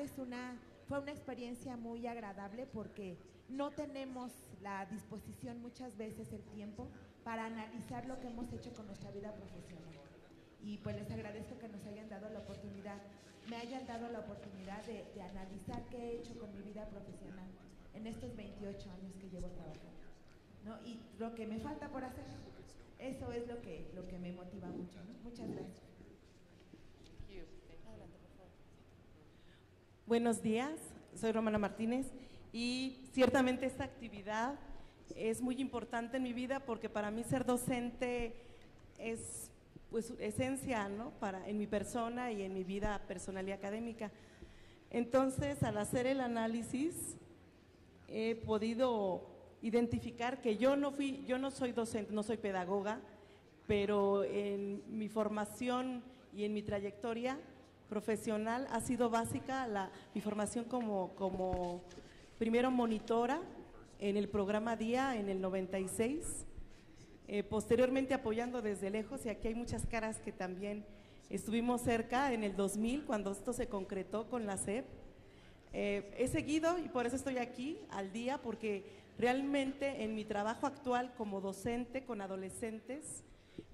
fue una experiencia muy agradable porque no tenemos la disposición muchas veces, el tiempo, para analizar lo que hemos hecho con nuestra vida profesional. Y pues les agradezco que nos hayan dado la oportunidad, me hayan dado la oportunidad de analizar qué he hecho con mi vida profesional en estos 28 años que llevo trabajando, ¿no? Y lo que me falta por hacer, eso es lo que me motiva mucho, ¿no? Muchas gracias. Thank you. Adelante, por favor. Buenos días, soy Romana Martínez y ciertamente esta actividad es muy importante en mi vida porque para mí ser docente es pues esencia, ¿no? En mi persona y en mi vida personal y académica. Entonces, al hacer el análisis, he podido identificar que yo no soy docente, no soy pedagoga, pero en mi formación y en mi trayectoria profesional ha sido básica mi formación como primero monitora en el programa Día en el 96, posteriormente apoyando desde lejos, y aquí hay muchas caras que también estuvimos cerca en el 2000 cuando esto se concretó con la SEP. He seguido y por eso estoy aquí al día, porque realmente en mi trabajo actual como docente con adolescentes,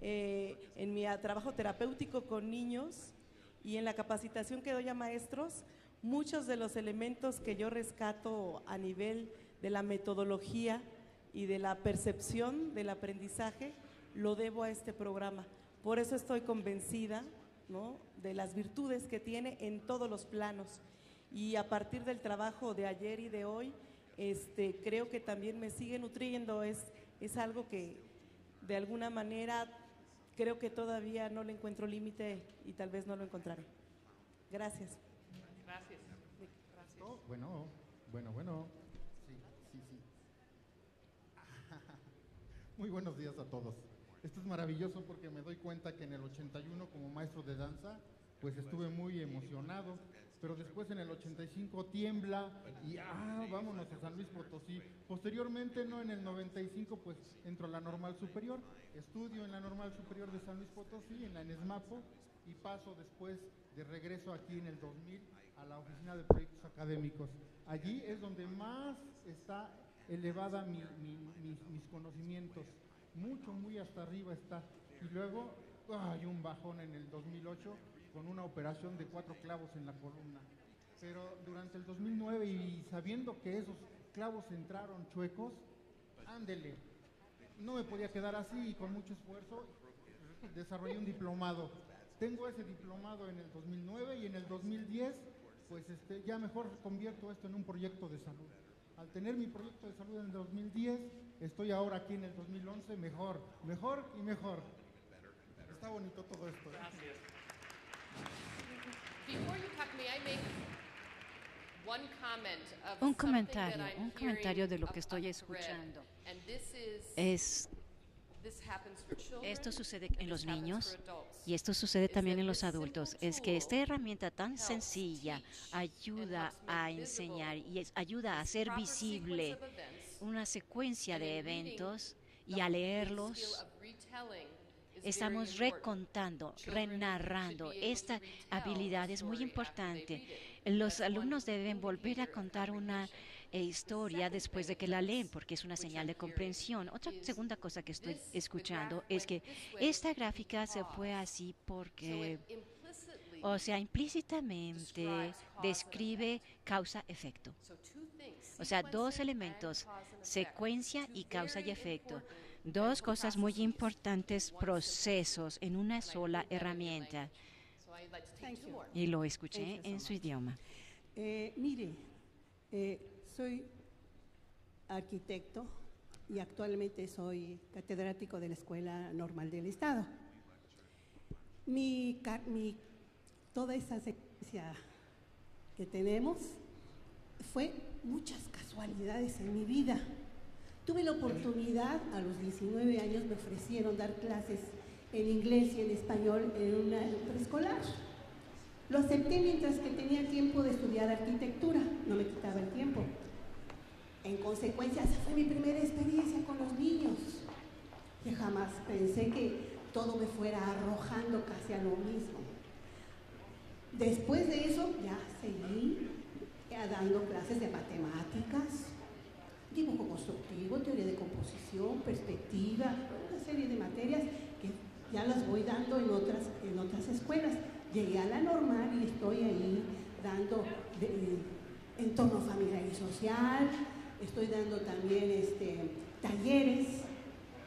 en mi trabajo terapéutico con niños y en la capacitación que doy a maestros, muchos de los elementos que yo rescato a nivel de la metodología y de la percepción del aprendizaje lo debo a este programa. Por eso estoy convencida, ¿no?, de las virtudes que tiene en todos los planos. Y a partir del trabajo de ayer y de hoy, creo que también me sigue nutriendo. Es algo que de alguna manera creo que todavía no le encuentro límite y tal vez no lo encontraré. Gracias. Gracias. Bueno. Sí. Muy buenos días a todos. Esto es maravilloso porque me doy cuenta que en el 81 como maestro de danza, pues estuve muy emocionado, pero después en el 85 tiembla y vámonos a San Luis Potosí. Posteriormente, no, en el 95 pues entro a la Normal Superior, estudio en la Normal Superior de San Luis Potosí, en la ENESMAPO, y paso después de regreso aquí en el 2000 a la Oficina de Proyectos Académicos. Allí es donde más está elevada mis conocimientos, muy hasta arriba está. Y luego hay un bajón en el 2008 con una operación de 4 clavos en la columna. Pero durante el 2009 y sabiendo que esos clavos entraron chuecos, ándele, no me podía quedar así y con mucho esfuerzo desarrollé un diplomado. Tengo ese diplomado en el 2009 y en el 2010 pues ya mejor convierto esto en un proyecto de salud. Al tener mi proyecto de salud en el 2010, estoy ahora aquí en el 2011, mejor y mejor. Está bonito todo esto. Gracias. Before you talk, may I make one comment of Un something that I'm comentario de lo hearing que estoy a thread, escuchando. and this Esto sucede en los niños y esto sucede también en los adultos. Es que esta herramienta tan sencilla ayuda a enseñar y ayuda a hacer visible una secuencia de eventos, y a leerlos estamos recontando, renarrando. Esta habilidad es muy importante. Los alumnos deben volver a contar una historia después de que la leen, porque es una señal de comprensión. Otra segunda cosa que estoy escuchando es que esta gráfica se fue así porque, o sea, implícitamente describe causa-efecto. O sea, dos elementos, secuencia y causa y efecto. Dos cosas muy importantes, procesos en una sola herramienta. Y lo escuché en su idioma. Mire, soy arquitecto y actualmente soy catedrático de la Escuela Normal del Estado. Toda esa secuencia que tenemos fue muchas casualidades en mi vida. Tuve la oportunidad, a los 19 años me ofrecieron dar clases en inglés y en español en una preescolar. Lo acepté mientras que tenía tiempo de estudiar arquitectura, no me quitaba el tiempo. En consecuencia, esa fue mi primera experiencia con los niños. Que jamás pensé que todo me fuera arrojando casi a lo mismo. Después de eso, ya seguí dando clases de matemáticas, dibujo constructivo, teoría de composición, perspectiva, una serie de materias que ya las voy dando en otras escuelas. Llegué a la normal y estoy ahí dando entorno familiar y social, estoy dando también talleres,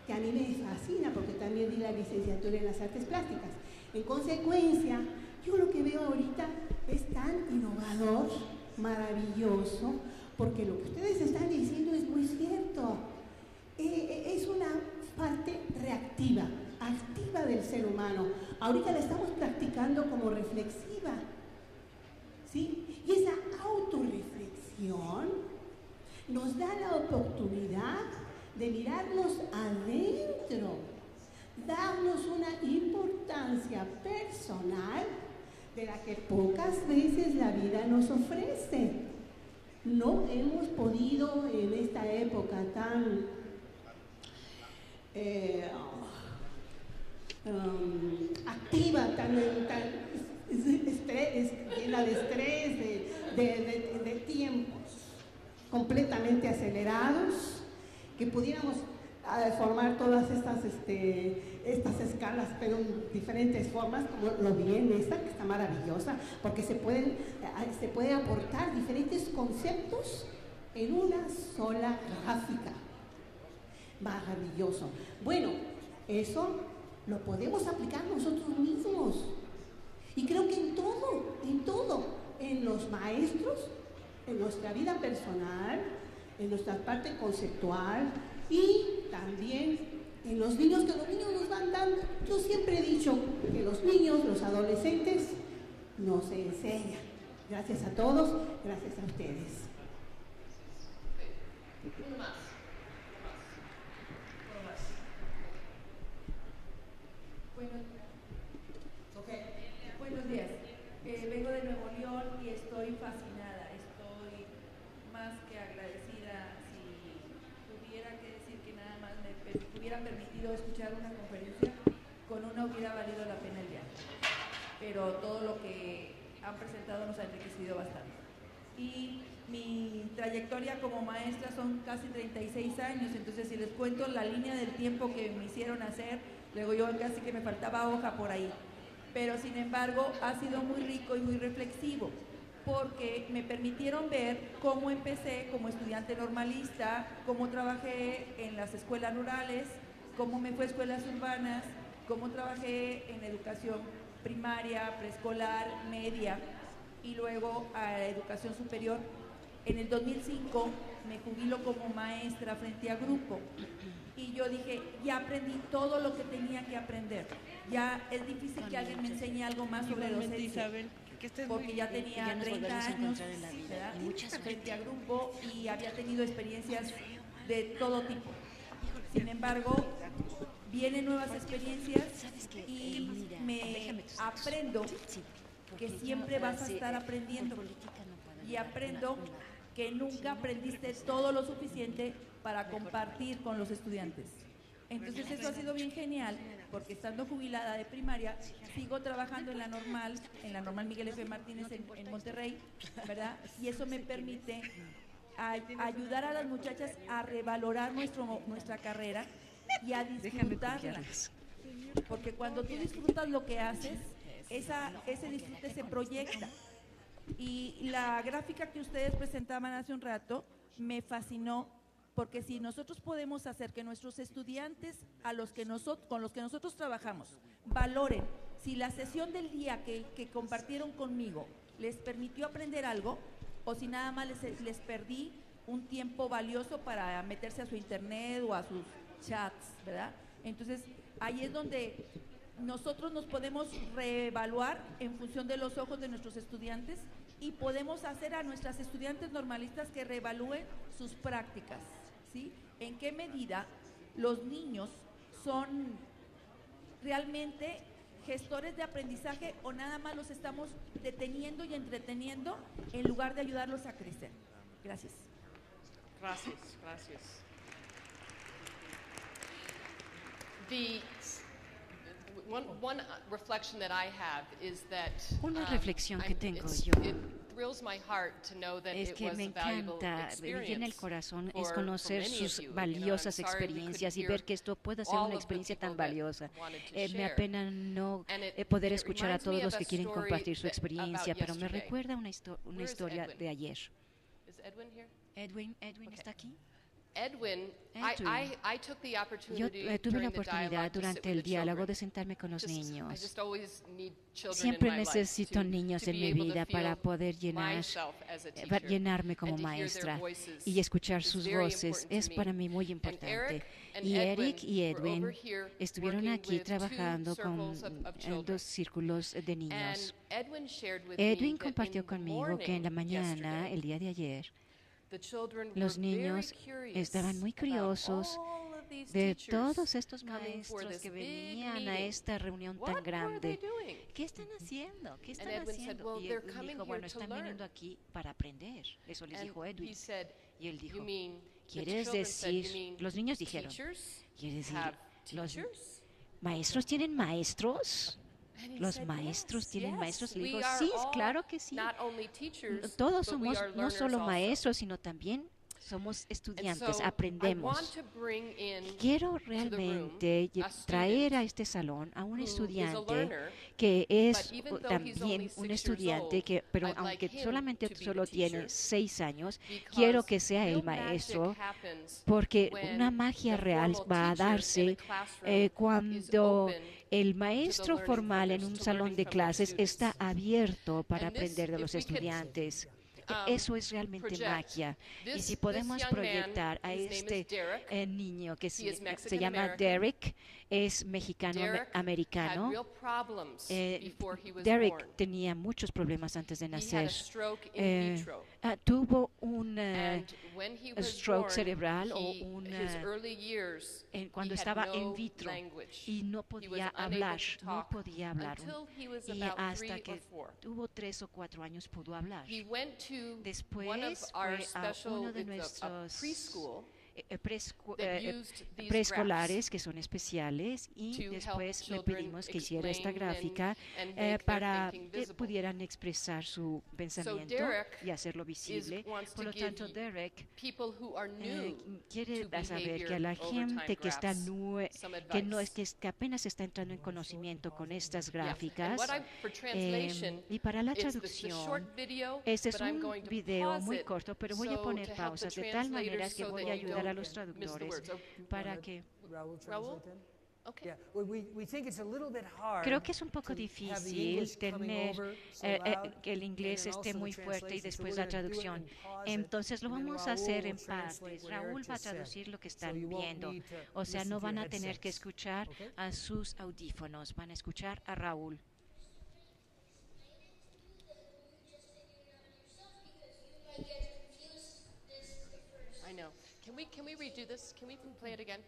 que a mí me fascina porque también di la licenciatura en las artes plásticas. En consecuencia, yo lo que veo ahorita es tan innovador, maravilloso, porque lo que ustedes están diciendo es muy cierto. Es una parte reactiva, activa del ser humano. Ahorita la estamos practicando como reflexiva, ¿sí? Y esa autorreflexión nos da la oportunidad de mirarnos adentro, darnos una importancia personal de la que pocas veces la vida nos ofrece. No hemos podido en esta época tan activa, tan llena de estrés, de tiempos completamente acelerados, que pudiéramos formar todas estas escalas, pero en diferentes formas, como lo vi en esta, que está maravillosa, porque se puede aportar diferentes conceptos en una sola gráfica. Maravilloso. Bueno, eso lo podemos aplicar nosotros mismos. Y creo que en todo, en los maestros, en nuestra vida personal, en nuestra parte conceptual y también en los niños, que los niños nos van dando. Yo siempre he dicho que los niños, los adolescentes, nos enseñan. Gracias a todos, gracias a ustedes. Buenos días. Vengo de Nuevo León y estoy fascinada. Estoy más que agradecida. Si tuviera que decir que nada más me hubieran permitido escuchar una conferencia, con una hubiera valido la pena el viaje. Pero todo lo que han presentado nos ha enriquecido bastante. Y mi trayectoria como maestra son casi 36 años, entonces si les cuento la línea del tiempo que me hicieron hacer, luego yo casi que me faltaba hoja por ahí. Pero sin embargo ha sido muy rico y muy reflexivo, porque me permitieron ver cómo empecé como estudiante normalista, cómo trabajé en las escuelas rurales, cómo me fue a escuelas urbanas, cómo trabajé en educación primaria, preescolar, media y luego a educación superior. En el 2005 me jubilo como maestra frente a grupo y yo dije, ya aprendí todo lo que tenía que aprender. Ya es difícil que alguien me enseñe algo más sobre docencia, porque ya tenía 30 años frente a grupo y había tenido experiencias de todo tipo. Sin embargo, vienen nuevas experiencias y me aprendo que siempre vas a estar aprendiendo y aprendo que nunca aprendiste todo lo suficiente para compartir con los estudiantes. Entonces eso ha sido bien genial, porque estando jubilada de primaria, sigo trabajando en la normal Miguel F. Martínez en Monterrey, ¿verdad? Y eso me permite ayudar a las muchachas a revalorar nuestra carrera y a disfrutarla. Porque cuando tú disfrutas lo que haces, ese disfrute se proyecta. Y la gráfica que ustedes presentaban hace un rato me fascinó, porque si nosotros podemos hacer que nuestros estudiantes con los que nosotros trabajamos valoren si la sesión del día que compartieron conmigo les permitió aprender algo o si nada más les perdí un tiempo valioso para meterse a su internet o a sus chats, ¿verdad? Entonces ahí es donde nosotros nos podemos reevaluar en función de los ojos de nuestros estudiantes y podemos hacer a nuestras estudiantes normalistas que reevalúen sus prácticas, ¿sí? En qué medida los niños son realmente gestores de aprendizaje o nada más los estamos deteniendo y entreteniendo en lugar de ayudarlos a crecer. Gracias. Gracias, gracias. One reflection that I have is that Una reflexión que tengo yo it thrills my heart to know that es it que was me a valuable encanta, me llena el experience corazón, es for conocer many of sus you. valiosas I'm sorry we experiencias y couldn't ver que esto puede ser all una of the experiencia tan people that valiosa. wanted to Me share. apena no And poder it escuchar a reminds me todos of los a que quieren story compartir su about experiencia, pero me yesterday. recuerda una Where's historia Edwin? de ayer. Is Edwin here? Edwin Okay. ¿está aquí? Edwin, Edwin. I took the Yo opportunity tuve la during the oportunidad dialogue to sit durante with el the diálogo children. de sentarme con los I niños. just always need children Siempre in my life necesito niños to en be mi able to vida para feel poder myself as a teacher llenarme como and to hear their maestra voices y escuchar is sus very voces important to es me. para mí muy And importante. Eric and Y Eric y Edwin were Edwin over here estuvieron working aquí with trabajando two con circles of children. dos círculos de niños. And Edwin shared with Edwin me that compartió in the conmigo que en la morning mañana, yesterday, el día de ayer, the children los were very niños curious estaban muy about curiosos all of these de teachers todos estos coming for maestros this que big venían a meeting. esta reunión What tan were they grande. doing? ¿Qué están haciendo? ¿Qué están Edwin said, haciendo? "Well, Y they're él coming dijo, here bueno, to están learn." viniendo aquí para aprender. Eso les And dijo Edwin. he said, Y él "You dijo, mean," the ¿quieres children said, "You decir, mean los niños dijeron, teachers ¿quieres decir, have los teachers?" maestros tienen maestros? And he ¿Los said, maestros "Yes, tienen yes, maestros?" Le we dijo, are sí, all claro que sí. not only teachers, Todos but we somos are no learners solo also. maestros, sino también somos And estudiantes, so I want aprendemos. to bring in Quiero to the room realmente a traer a student este salón a un who is a estudiante learner, que es but even though he's también only un 6 years estudiante old, que, pero I'd like aunque him solamente to be solo the tiene teacher, 6 años, because quiero que sea real el maestro, magic happens porque when una magia the real formal va a teacher in a darse classroom is cuando open el maestro learning formal en others, un to salón learning de from their clases students. está abierto para And this, aprender de if los we could, estudiantes. um, Eso es realmente project. magia. Y This- si this podemos young proyectar man, a his name este is Derek. niño que He se is llama Mexican-American. Derek, es mexicano Derek had americano. real problems before he was Derek born. tenía muchos problemas antes de He had a nacer. stroke in Eh, vitro. Tuvo un And when he was stroke born, cerebral o his early years, cuando he had estaba no in vitro language. y no He was podía unable hablar, to no talk podía hablar. until he was Y about hasta 3 que or 4. tuvo 3 o 4 años pudo hablar. He went to Después one of our fue a special uno de it's a nuestros preschool presco- that used these preescolares que son especiales y to help después le children pedimos que hiciera esta explain gráfica and make their para thinking que visible. pudieran expresar su pensamiento Derek y hacerlo visible. wants Por to lo tanto, give Derek people who are new quiere to saber que a behavior la over gente time que está graphs some que no es advice. que apenas está entrando en conocimiento con estas Yeah. gráficas, And what for translation, y para la it's the traducción, short video, este es but I'm un going to video pause muy it corto, pero voy a so poner to help the pausas de tal manera translators que so voy that a you ayudar a don't los miss the traductores words. para que Raul Raul? translate then? Okay. Yeah, we think it's a little bit hard creo que es un poco to have the difícil English coming tener over so loud, que el inglés and then esté also muy the fuerte y translation. So después we're la gonna do it traducción. and pause it, Entonces lo and then vamos a Raul hacer will en translate partes. what Raúl Eric va a just said. traducir lo que So están you won't viendo. need to O sea, listen no to van your a tener que headsets. escuchar Okay? a sus audífonos, van a escuchar a Raúl. I know. Can we redo this? Can we play it again?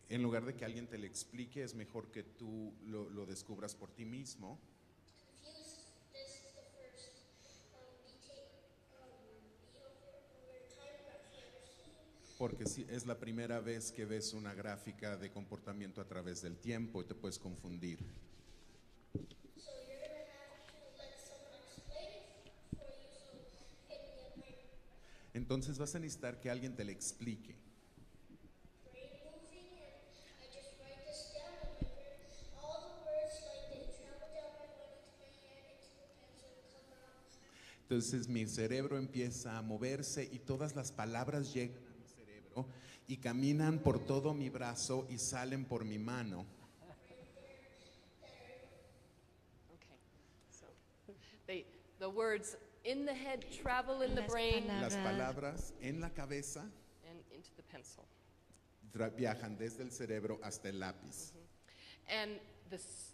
en lugar de que alguien te lo explique, es mejor que tú lo descubras por ti mismo. Porque si es la primera vez que ves una gráfica de comportamiento a través del tiempo, te puedes confundir. Entonces vas a necesitar que alguien te lo explique. Entonces mi cerebro empieza a moverse y todas las palabras llegan a mi cerebro y caminan por todo mi brazo y salen por mi mano. Okay. So the words in the head travel in the brain Las palabras en la cabeza and into the pencil. viajan desde el cerebro hasta el lápiz. And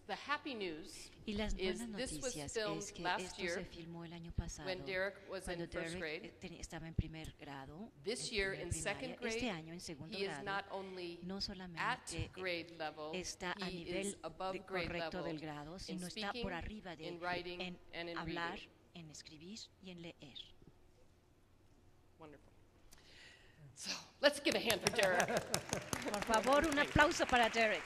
the happy news Y las is buenas this was noticias filmed es que last esto year se filmó el año pasado when Derek was cuando in first Derek grade. estaba en primer grado. This en year primer in primaria. second grade, Este año en segundo he is grado not only no at solamente grade level, está a he nivel is above grade correcto level del grado, in sino está speaking, por arriba de in writing, en and in hablar, reading. en escribir y en leer. Wonderful. So let's give a hand for Derek. Por favor, un aplauso para Derek.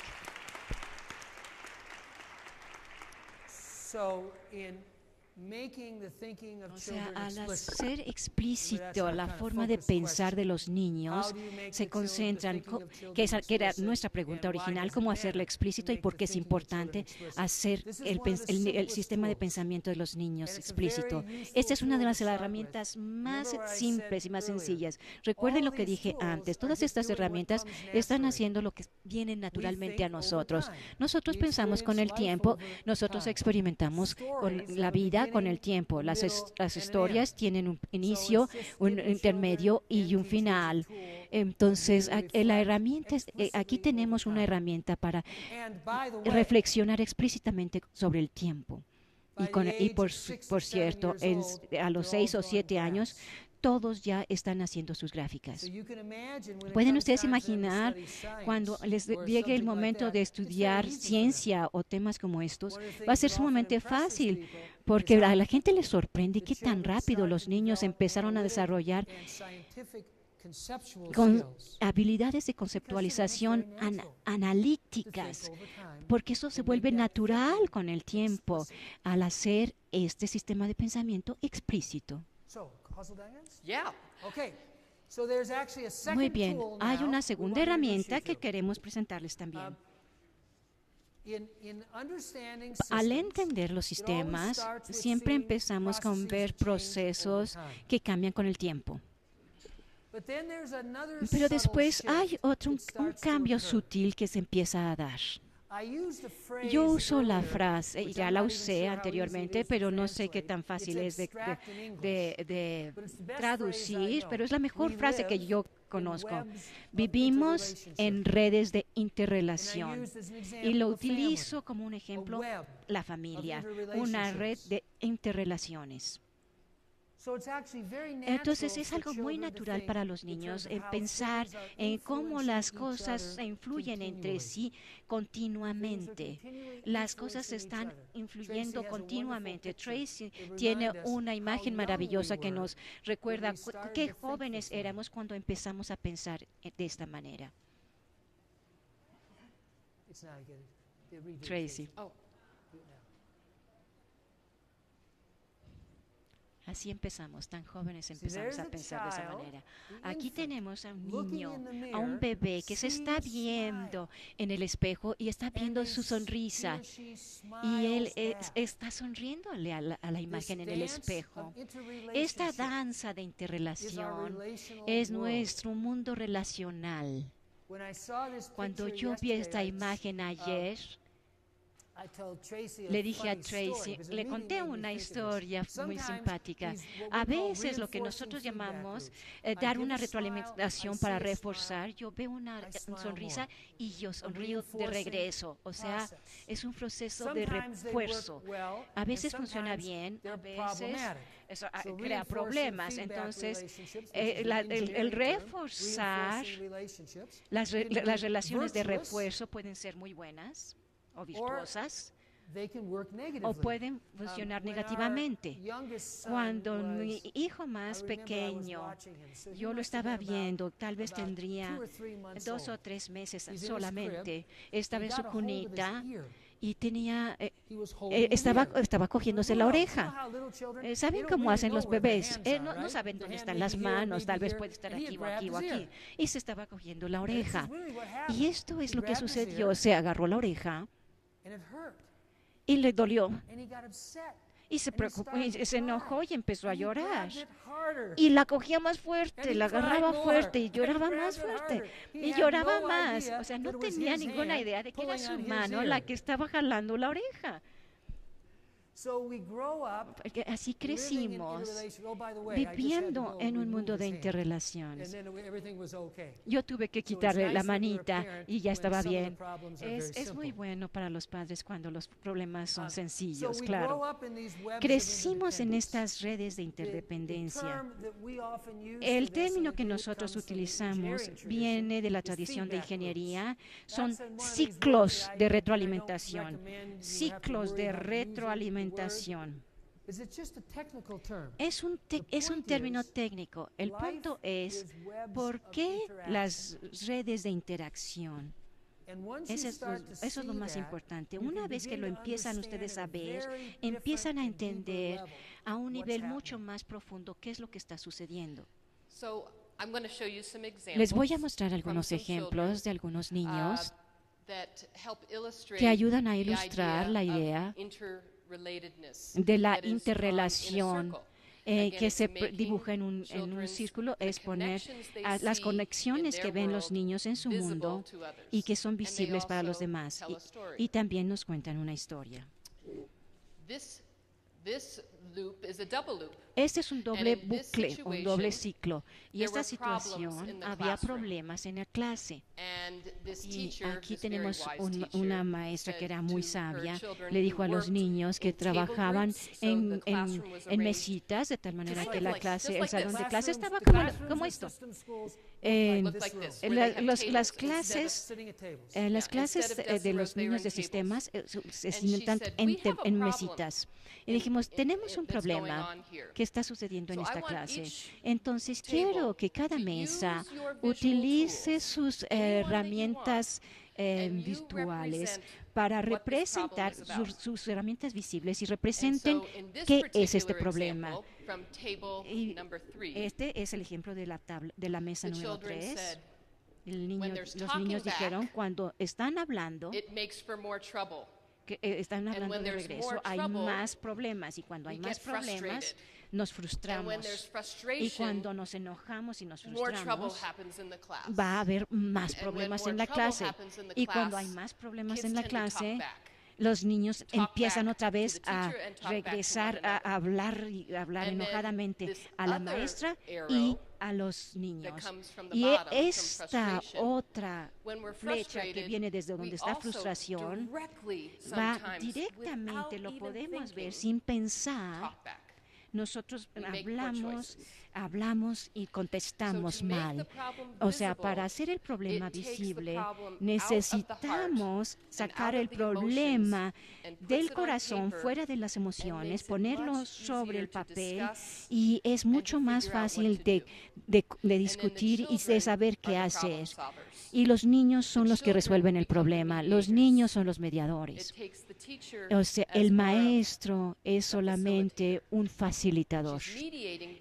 So, in making the thinking of O sea, children al explicit, hacer explícito our la kind of forma de focus pensar de question. los niños, How do you make se the concentran, thinking of children que era explicit, nuestra pregunta and why original, does cómo it hacerlo matter explícito to y make por the qué es thinking of children importante explicit? hacer This is el, one of the el simplest sistema de tools. pensamiento de los niños And it's a explícito. very useful Esta es una de tool las to start herramientas with. más Remember what I simples said y más earlier. sencillas. Recuerden All lo que these dije tools antes, are todas just estas doing what herramientas comes están naturally. haciendo lo que viene naturalmente a think over nosotros. time. Nosotros We pensamos con el experience life tiempo, over nosotros time. experimentamos con Stories la have a vida con el beginning, tiempo. a Las middle, and an historias end. tienen un So inicio, it's just un giving intermedio children y un and teachers a final. tool Entonces, to la reflect herramienta aquí explicitly tenemos over una time. herramienta para And by the way, reflexionar explícitamente sobre el tiempo. by Y, the age por of 6 por to 7 cierto, years old, a los they're all 6 o drawing 7 años, graphs. todos ya están haciendo sus gráficas. So you can imagine when it ¿Pueden comes ustedes time for them to imaginar study science cuando les or llegue el something like momento that, de it's very estudiar easy for them. ciencia o temas como estos? One of the Va a things ser that often sumamente impresses fácil people porque is a how la gente le sorprende the qué tan children rápido start los to niños develop empezaron a analytic desarrollar and scientific conceptual con skills. habilidades de conceptualización very natural to analíticas, think over time porque eso se and vuelve make that natural thinking con el tiempo explicit. al hacer este sistema de pensamiento explícito. So, causal diagrams? Yeah. Okay. So there's actually a second Muy bien, tool hay now una we segunda want to introduce herramienta you que to. queremos presentarles también. In understanding Al systems, entender los it always sistemas, starts with siempre seeing empezamos con processes ver that change over procesos time. que cambian con el tiempo. But then there's another Pero subtle después hay shift otro, that un starts to cambio occur. sutil que se empieza a dar. I used a phrase Yo uso la earlier, frase, y which ya I'm la not even usé sure how easy it anteriormente, is to pero no sé qué translate. tan fácil It's es de abstract in English, de but it's the best traducir, phrase I pero es know. la mejor We frase que live yo in conozco. webs of Vivimos interrelationship. en redes de And I interrelación. used as an Y example lo a family, utilizo como un ejemplo, web la of familia, una red interrelationships. de interrelaciones. So it's actually very natural Entonces es for algo muy children to natural think para los in niños terms of how pensar things are en cómo las influencing each cosas other se influyen entre continually. sí Things continuamente. are continually Las cosas se influencing each están other. influyendo Tracy has a continuamente. wonderful picture Tracy to tiene remind us una how imagen young maravillosa we que were nos recuerda when we started qué to think jóvenes this way. éramos cuando empezamos a pensar de esta manera. It's not good. They read it, Tracy. Oh, Do it now. Así empezamos, tan jóvenes See, empezamos there's a a pensar de esa child, manera. the Aquí infant, tenemos a un looking niño, in the a un mirror, bebé que se está seeing a viendo en el espejo y está And viendo they su s- he sonrisa. or she Y él smiles back. está sonriéndole a la imagen This en el dance espejo. of Esta interrelationship danza de is our interrelación relational es world. nuestro mundo relacional. When I saw this Cuando picture yo vi esta yesterday, imagen ayer, Le dije a Tracy, le conté una historia muy simpática. A veces lo que nosotros llamamos dar una retroalimentación para reforzar, yo veo una sonrisa y yo sonrío de regreso. O sea, es un proceso de refuerzo. A veces funciona bien, a veces eso crea problemas. Entonces, el reforzar, las relaciones de refuerzo pueden ser muy buenas o virtuosas, o pueden funcionar negativamente. Cuando mi hijo más pequeño, yo lo estaba viendo, tal vez tendría 2 o 3 meses solamente, estaba en su cunita y tenía, estaba cogiéndose la oreja. ¿Saben cómo hacen los bebés? No saben dónde están las manos, tal vez puede estar aquí o aquí o aquí. Y se estaba cogiendo la oreja. Y esto es lo que sucedió. Se agarró la oreja y le dolió. Y se preocupó, y se enojó y empezó a llorar. Y la cogía más fuerte, la agarraba fuerte y lloraba más fuerte. Y lloraba más. O sea, no tenía ninguna idea de que era su mano la que estaba jalando la oreja. Así crecimos, viviendo en un mundo de interrelaciones. Yo tuve que quitarle la manita y ya estaba bien. Es muy bueno para los padres cuando los problemas son sencillos, claro. Crecimos en estas redes de interdependencia. El término que nosotros utilizamos viene de la tradición de ingeniería. Son ciclos de retroalimentación. Ciclos de retroalimentación. Es un término técnico. El punto es, ¿por qué las redes de interacción? Eso es lo más importante. Una vez que lo empiezan ustedes a ver, empiezan a entender a un nivel mucho más profundo qué es lo que está sucediendo. Les voy a mostrar algunos ejemplos de algunos niños que ayudan a ilustrar la idea de la interrelación que se dibuja en un círculo, es poner las conexiones que ven los niños en su mundo y que son visibles para los demás. Y también nos cuentan una historia. Este es un doble bucle, un doble ciclo. Y esta situación había problemas en la clase. Y aquí tenemos una maestra que era muy sabia. Le dijo a los niños que trabajaban en mesitas, de tal manera que la clase, el salón de clase estaba como esto. Las clases de los niños de sistemas se sientan en mesitas. Y dijimos, tenemos un problema que está sucediendo en esta clase. Entonces, quiero que cada mesa utilice sus herramientas virtuales para representar sus herramientas visibles y representen qué es este problema. Y este es el ejemplo de la mesa número 3. Los niños dijeron, cuando están hablando, están hablando de regreso, hay más problemas, y cuando hay más problemas nos frustramos, y cuando nos enojamos y nos frustramos va a haber más problemas en la clase, y cuando hay más problemas en la clase los niños empiezan otra vez a regresar a hablar enojadamente a la maestra y a los niños. Y esta otra flecha que viene desde donde está frustración va directamente, lo podemos ver sin pensar. Nosotros hablamos y contestamos mal. O sea, para hacer el problema visible, necesitamos sacar el problema del corazón fuera de las emociones, ponerlo sobre el papel, y es mucho más fácil de discutir y de saber qué hacer. Y los niños son los que resuelven el problema. Los niños son los mediadores. O sea, el maestro es solamente un facilitador.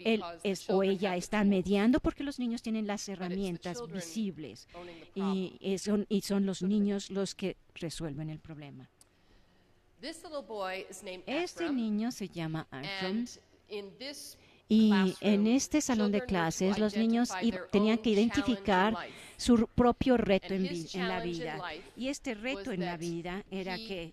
Él o ella están mediando porque los niños tienen las herramientas visibles. Y son los niños los que resuelven el problema. Este niño se llama Ephraim. Y en este salón de clases los niños tenían que identificar su propio reto en la vida. Y este reto en la vida era que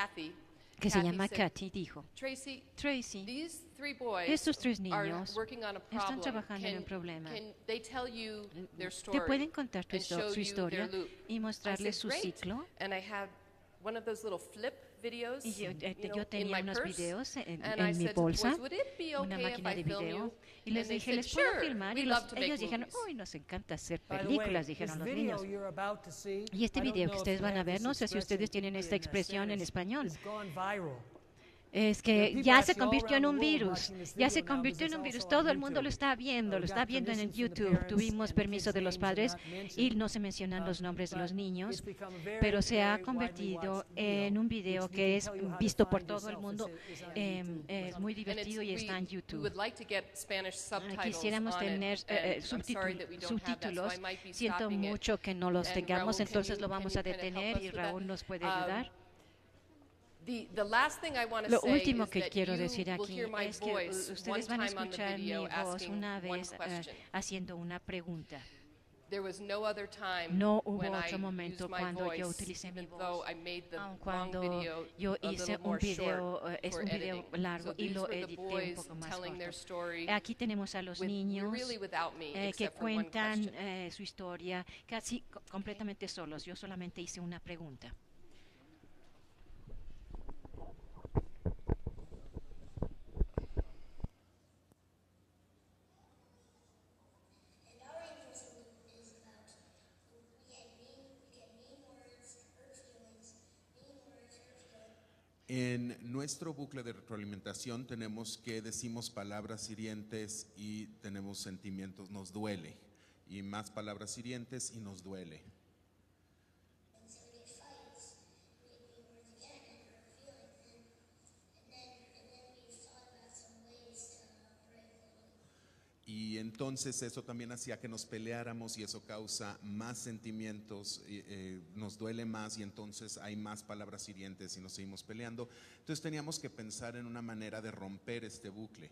Kathy, que se llama Kathy, dijo, Tracy, Tracy, these 3 boys estos 3 are niños working on a están problem. trabajando en un problema. Can they tell you their Te story pueden contar and show su you historia their loop? y I mostrarles said, su "Great." ciclo. And I had one of those little flip videos, Y yo in tenía my unos purse. videos en And I mi said to the bolsa, boys, "Would it be una okay if máquina I de film video, you?" y les And they dije, said, ¿les puedo "Sure, filmar? we Y love to make ellos dijeron, movies." uy, nos encanta hacer By the way, películas, this dijeron los video niños. you're about to see, Y este I don't video que know if ustedes you van a have ver, this no sé si ustedes tienen esta expresión en español, It's gone viral. es que ya se convirtió en un virus, ya se convirtió en un virus, todo el mundo lo está viendo en el YouTube. Tuvimos permiso de los padres y no se mencionan los nombres de los niños, pero se ha convertido en un video que es visto por todo el mundo, es muy divertido y está en YouTube. Quisiéramos tener subtítulos, siento mucho que no los tengamos, entonces lo vamos a detener y Raúl nos puede ayudar. Lo último que quiero decir aquí es que ustedes van a escuchar mi voz una vez haciendo una pregunta. No hubo otro momento cuando yo utilicé mi voz, aun cuando yo hice un video, es un video largo y lo edité un poco más corto. Aquí tenemos a los niños que cuentan su historia casi completamente solos. Yo solamente hice una pregunta. En nuestro bucle de retroalimentación tenemos que decimos palabras hirientes y tenemos sentimientos, nos duele. Y más palabras hirientes y nos duele. Y entonces eso también hacía que nos peleáramos y eso causa más sentimientos, nos duele más y entonces hay más palabras hirientes y nos seguimos peleando. Entonces teníamos que pensar en una manera de romper este bucle.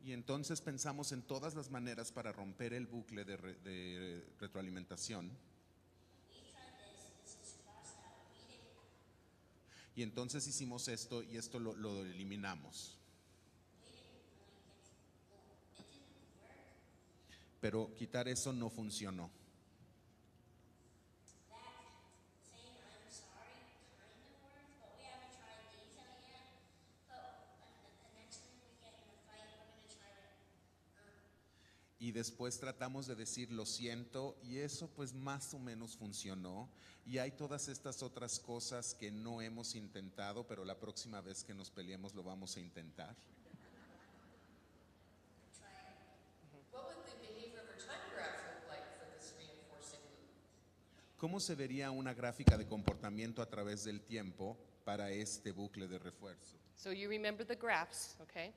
Y entonces pensamos en todas las maneras para romper el bucle de retroalimentación. Y entonces hicimos esto y esto lo eliminamos. Pero quitar eso no funcionó. Y después tratamos de decir lo siento y eso pues más o menos funcionó. Y hay todas estas otras cosas que no hemos intentado, pero la próxima vez que nos peleemos lo vamos a intentar. ¿Cómo se vería una gráfica de comportamiento a través del tiempo para este bucle de refuerzo? So you remember the graphs, okay?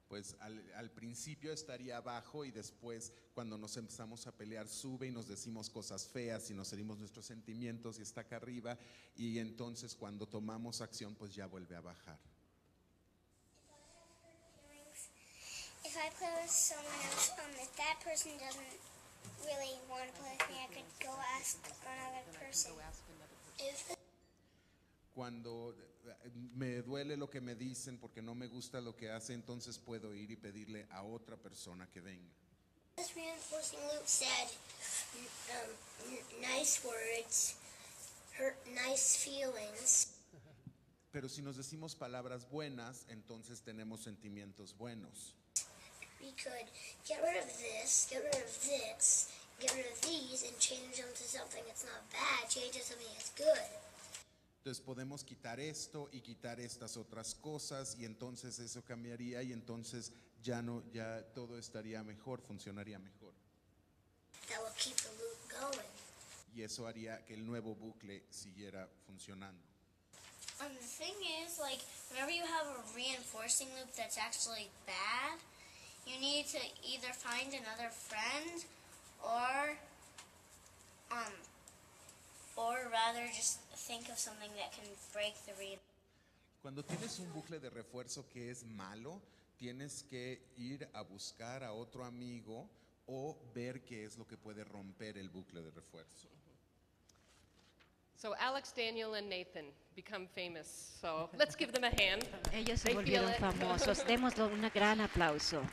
Pues al principio estaría abajo y después cuando nos empezamos a pelear sube y nos decimos cosas feas y nos herimos nuestros sentimientos y está acá arriba y entonces cuando tomamos acción pues ya vuelve a bajar. If I play with someone else, if that person doesn't really want to play with me, I could go ask another person. Cuando me duele lo que me dicen porque no me gusta lo que hace, entonces puedo ir y pedirle a otra persona que venga. This reinforcing loop said nice words, hurt nice feelings. Pero si nos decimos palabras buenas, entonces tenemos sentimientos buenos. We could get rid of this, get rid of this, get rid of these, and change them to something that's not bad, change it to something that's good. Entonces podemos quitar esto y quitar estas otras cosas y entonces eso cambiaría y entonces ya todo estaría mejor, funcionaría mejor. That will keep the loop going. Y eso haría que el nuevo bucle siguiera funcionando. The thing is, like, whenever you have a reinforcing loop that's actually bad, you need to either find another friend or rather just think of something that can break the read. Cuando tienes un bucle de refuerzo que es malo, tienes que ir a buscar a otro amigo o ver qué es lo que puede romper el bucle de refuerzo. So Alex, Daniel, and Nathan become famous. So let's give them a hand. Ellos se They feel volvieron it. famosos. Démosle un gran aplauso.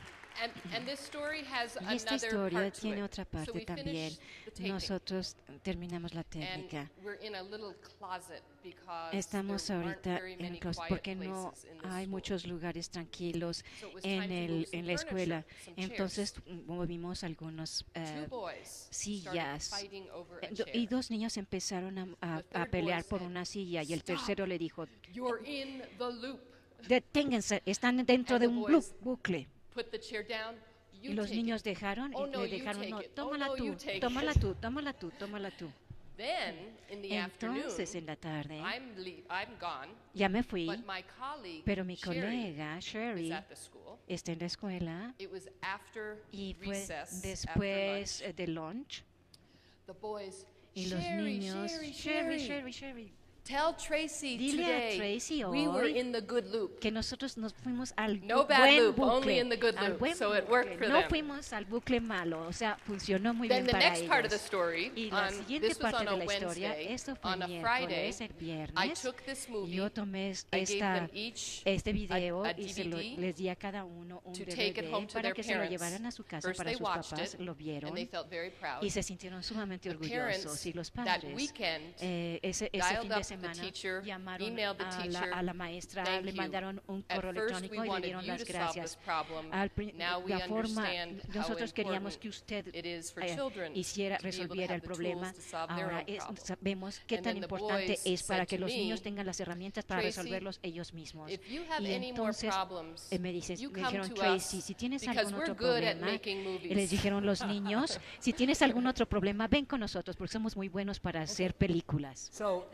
And this story has Y esta another historia part to tiene it. otra So parte we también. finished the taping, Nosotros terminamos la and técnica. we're in a little closet because Estamos there aren't ahorita very en many el closet quiet porque no places in this hay school. muchos lugares tranquilos So it was time to move some en la escuela. furniture, some chairs. Entonces movimos algunos Two boys sillas. started fighting over a Y chair. dos niños empezaron a The third pelear boy por said, una silla y el "Stop. tercero le dijo, You're in the loop. deténganse, están dentro And de the un boys bucle. Put the chair down. Y You los take niños it. dejaron Oh, y no, le you dejaron, take no, it. tómala Oh, no, tú, you take tómala it." tú, tómala tú, tómala tú. Then in the Entonces en afternoon, la tarde I'm gone. ya me fui, But my colleague, pero mi Sherry, colega is Sherry at the school. está en la escuela It was after y fue recess, después after lunch. de lunch The boys, y los Sherry, niños, Sherry, Sherry, tell Tracy dile today a Tracy we were hoy in the good loop. que nosotros nos fuimos al No bad buen loop, bucle, only in the good al loop, buen so it bucle. worked for No them. fuimos al bucle malo, o sea, funcionó muy Then bien the para next part of the ellos. story, Y la siguiente this was parte on de a la historia, Wednesday, esto fue on a miércoles, Friday, el I viernes, took this movie, yo tomé I gave them each este video a y DVD les di a cada uno un to take it home DVD to para their que se lo parents. llevaran a su casa First para they sus watched papás, it, lo vieron and they felt very proud. y se sintieron sumamente The orgullosos. parents Y los that padres weekend ese dialed fin de up the semana teacher, llamaron emailed the teacher, a la maestra, "Thank le you. mandaron un At correo first electrónico we y le wanted dieron you las to solve gracias. this problem. Now we la forma, understand how nosotros queríamos important que usted it is for children hiciera, to be able to resolviera have el the problema. tools to solve their Ahora own problem. sabemos qué And tan then the importante boys es para said que to los me, niños tengan las herramientas para "Tracy, resolverlos ellos mismos. if you have Y any more entonces problems, me you come dijeron, to Tracy, us si tienes because algún we're otro good at problema, making movies." y les dijeron los niños, si tienes algún otro problema, ven con nosotros porque somos muy buenos para hacer películas. So,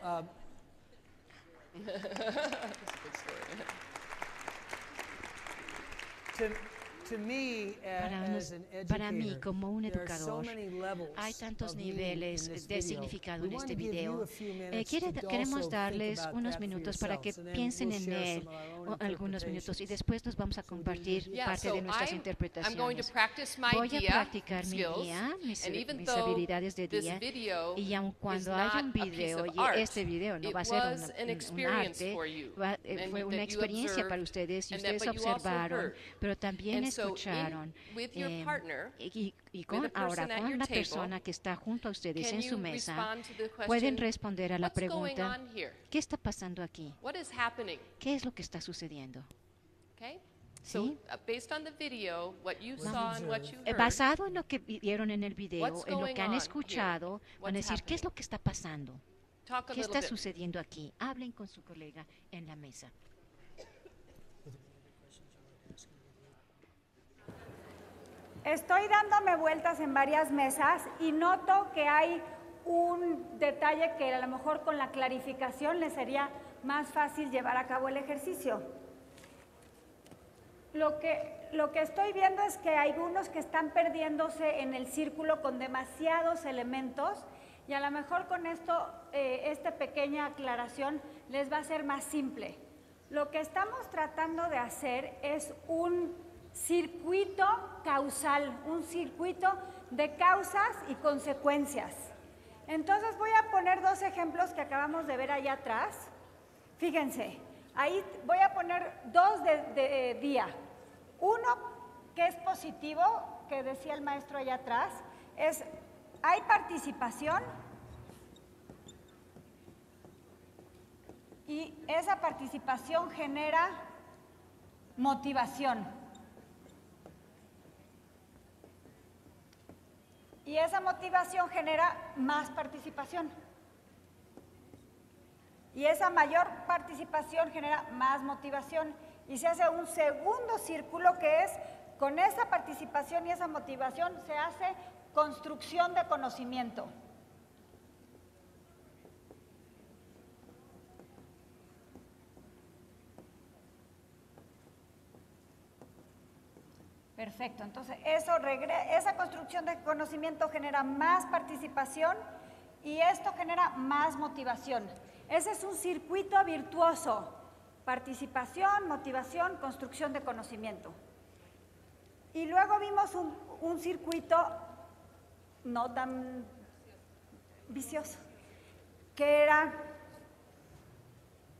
to me, as an Para mí, educator, como un there are so educador, many levels hay tantos of meaning niveles in this de video. significado We en want este to give you video. a few minutes to Queremos also think darles about unos that for minutos para que yourselves, and then piensen we'll en share él some of our own algunos minutos y interpretations. después nos vamos a compartir Yeah, parte so de nuestras I'm going interpretaciones. to practice my Voy a dia practicar mi skills, guía, and even mis though habilidades de this día, video y aun is cuando not haya un a piece video, of y art, este video no it va a ser was an un experience arte, for you, and fue that una you experiencia observed, para ustedes y and that- ustedes but you also observaron, heard. pero también And so in- escucharon. with your partner, y with con, the person ahora at con your la table, persona que está junto a ustedes can en su you mesa, respond to the pueden question, responder a la "What's going pregunta, on here? ¿qué está pasando aquí? What is happening?" ¿Qué es lo que está sucediendo? Okay? ¿Sí? So, based on the video, what you saw and what you heard, Basado en lo que vieron en el video, What's en lo going que han on escuchado, here? van a What's decir, ¿qué es happening? lo que está pasando? talk a ¿Qué little está bit. sucediendo aquí? Hablen con su colega en la mesa. Estoy dándome vueltas en varias mesas y noto que hay un detalle que a lo mejor con la clarificación les sería más fácil llevar a cabo el ejercicio. Lo que estoy viendo es que hay algunos que están perdiéndose en el círculo con demasiados elementos y a lo mejor con esto, esta pequeña aclaración les va a ser más simple. Lo que estamos tratando de hacer es un circuito causal, un circuito de causas y consecuencias. Entonces voy a poner dos ejemplos que acabamos de ver allá atrás. Fíjense, ahí voy a poner dos de día. Uno que es positivo, que decía el maestro allá atrás, es hay participación y esa participación genera motivación. Y esa motivación genera más participación. Y esa mayor participación genera más motivación. Y se hace un segundo círculo que es, con esa participación y esa motivación, se hace construcción de conocimiento. Perfecto, entonces esa construcción de conocimiento genera más participación y esto genera más motivación. Ese es un circuito virtuoso: participación, motivación, construcción de conocimiento. Y luego vimos un circuito no tan vicioso, que era: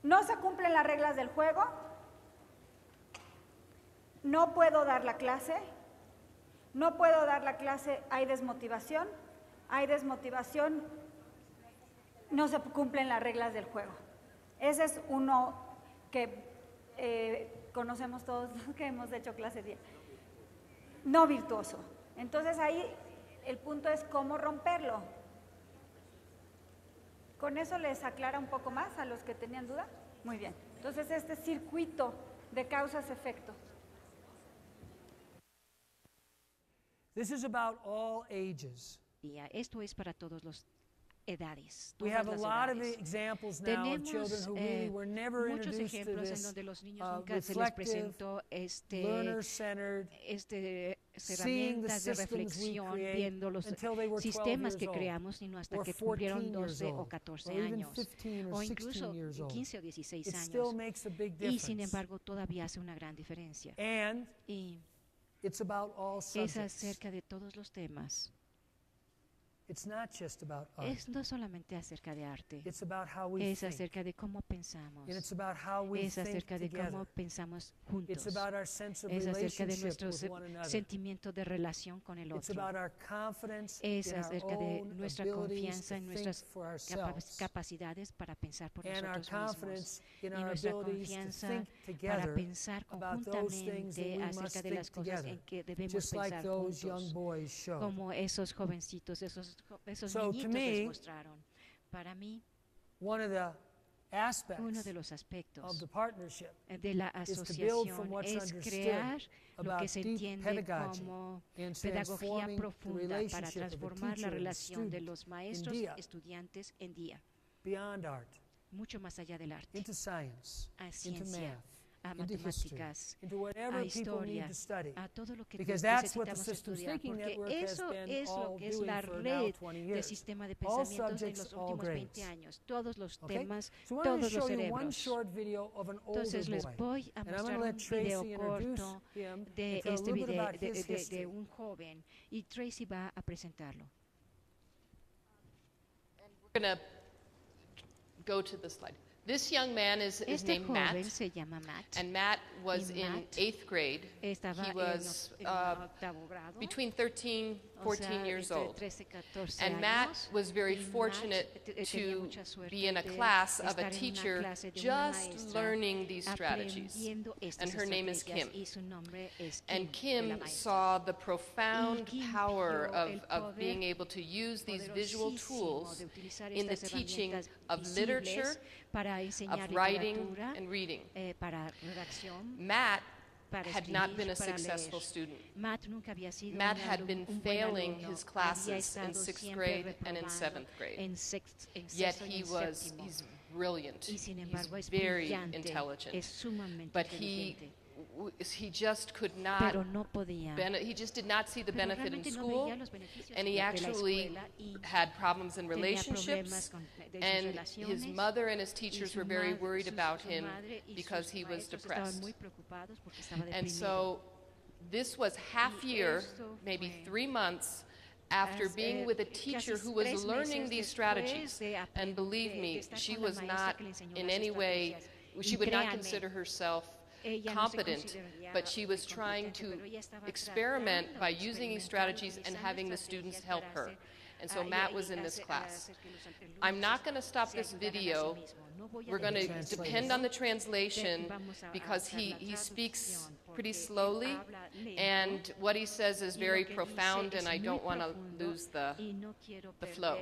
no se cumplen las reglas del juego, no puedo dar la clase, hay desmotivación, no se cumplen las reglas del juego. Ese es uno que conocemos todos los que hemos hecho clase 10. No virtuoso. Entonces ahí el punto es cómo romperlo. ¿Con eso les aclara un poco más a los que tenían duda? Muy bien. Entonces este circuito de causas-efecto. This is about all ages. Esto es para todos los edades. We have a lot of examples now of children who really were never muchos introduced to ejemplos en this donde los niños nunca se les presentó learner-centered, seeing the herramientas de systems we reflexión, create viendo los until they were 12 sistemas que years old, creamos, sino hasta or que 14 cumplieron years 12 o old, 14 or even años, 15 or o 16 incluso years old. 15 o 16 It años. still makes a big Y sin difference. embargo todavía hace una gran diferencia. And Y it's about all es subjects. acerca de todos los temas. It's not just about art. Es no solamente acerca de arte, It's about how we es think. acerca de cómo pensamos, And it's about how we es think acerca de together. cómo pensamos juntos, It's about our sense of es acerca de relationship nuestro with one another. sentimiento de relación con el It's otro, about our confidence es in our acerca de own nuestra abilities confianza to en think nuestras for ourselves, capacidades para pensar por and our nosotros mismos, confidence y in our nuestra abilities to confianza think para together pensar about those things that conjuntamente we must acerca de think las cosas together, en que debemos just like pensar those young juntos, boys showed. como esos jovencitos, esos So, to niñitos me, les mostraron. Para mí, one of the aspects uno de los of aspectos the partnership de la is to build from asociación what's es understood crear lo que about se deep entiende pedagogy como and pedagogía transforming the profunda para relationship of the transformar la teacher and the relación de student los in maestros DIA, estudiantes en día, beyond art, mucho más allá del arte, into science, a into ciencia, math, a into history, matemáticas, into whatever a people need historia, to study. a todo lo que Because that's what the necesitamos Systems estudiar, Thinking porque Network has eso been es lo all que es doing la for now red 20 de years. sistema de All pensamientos en subjects, los all últimos grades. 20 años, todos los Okay? temas, So I wanted to todos los show you one cerebros. short video of an older Entonces les boy. voy a And I'm mostrar going to un let Tracy video introduce corto him de and tell a este little bit video about his history. de un joven, y Tracy va a presentarlo. We're going to go to the slide. This young man is named Matt, joven se llama Matt. and Matt was Y in Matt 8th grade. Estaba He was en octavo grado, between 13, o sea, 14 years entre old. 13 y 14 And Matt años, was very y Matt fortunate tenía to mucha suerte be in a de class of estar a en una teacher clase de una just maestra learning these strategies. aprendiendo estas And her name is estrategias, Kim. y su nombre es And Kim, de la Kim maestra. saw the profound Kim power vio el of poder being able to use these visual poderosísimo tools de utilizar in the estas teaching herramientas of visibles literature, para enseñar of writing literatura, and reading. Para redacción, Matt para had not escribir, been a para successful leer. student. Matt nunca había sido Matt un had been buen failing alumno, his había classes in estado 6th siempre grade and in reprobando 7th grade. en Yet sexto y he en was, séptimo. he's brilliant. Y sin He's embargo es very brillante, intelligent. es sumamente But inteligente. he just could not, Pero no podía. he just did not see the Pero benefit in realmente no school, veía los beneficios and he de la actually escuela, y had problems in tenía relationships, problemas de sus and his relaciones, mother and his y teachers su were very madre- worried su- about su him madre y because sus he was maestros estaban depressed. muy preocupados porque estaba And deprimido. so this was half Y year, esto maybe fue 3 months, after being with a teacher who was learning these strategies. And believe me, she was not in any way, she would not consider herself competent, but she was trying to experiment by using these strategies and having the students help her. And so Matt was in this class. I'm not going to stop this video. We're going to depend on the translation because he speaks pretty slowly, and what he says is very profound, and I don't want to lose the flow.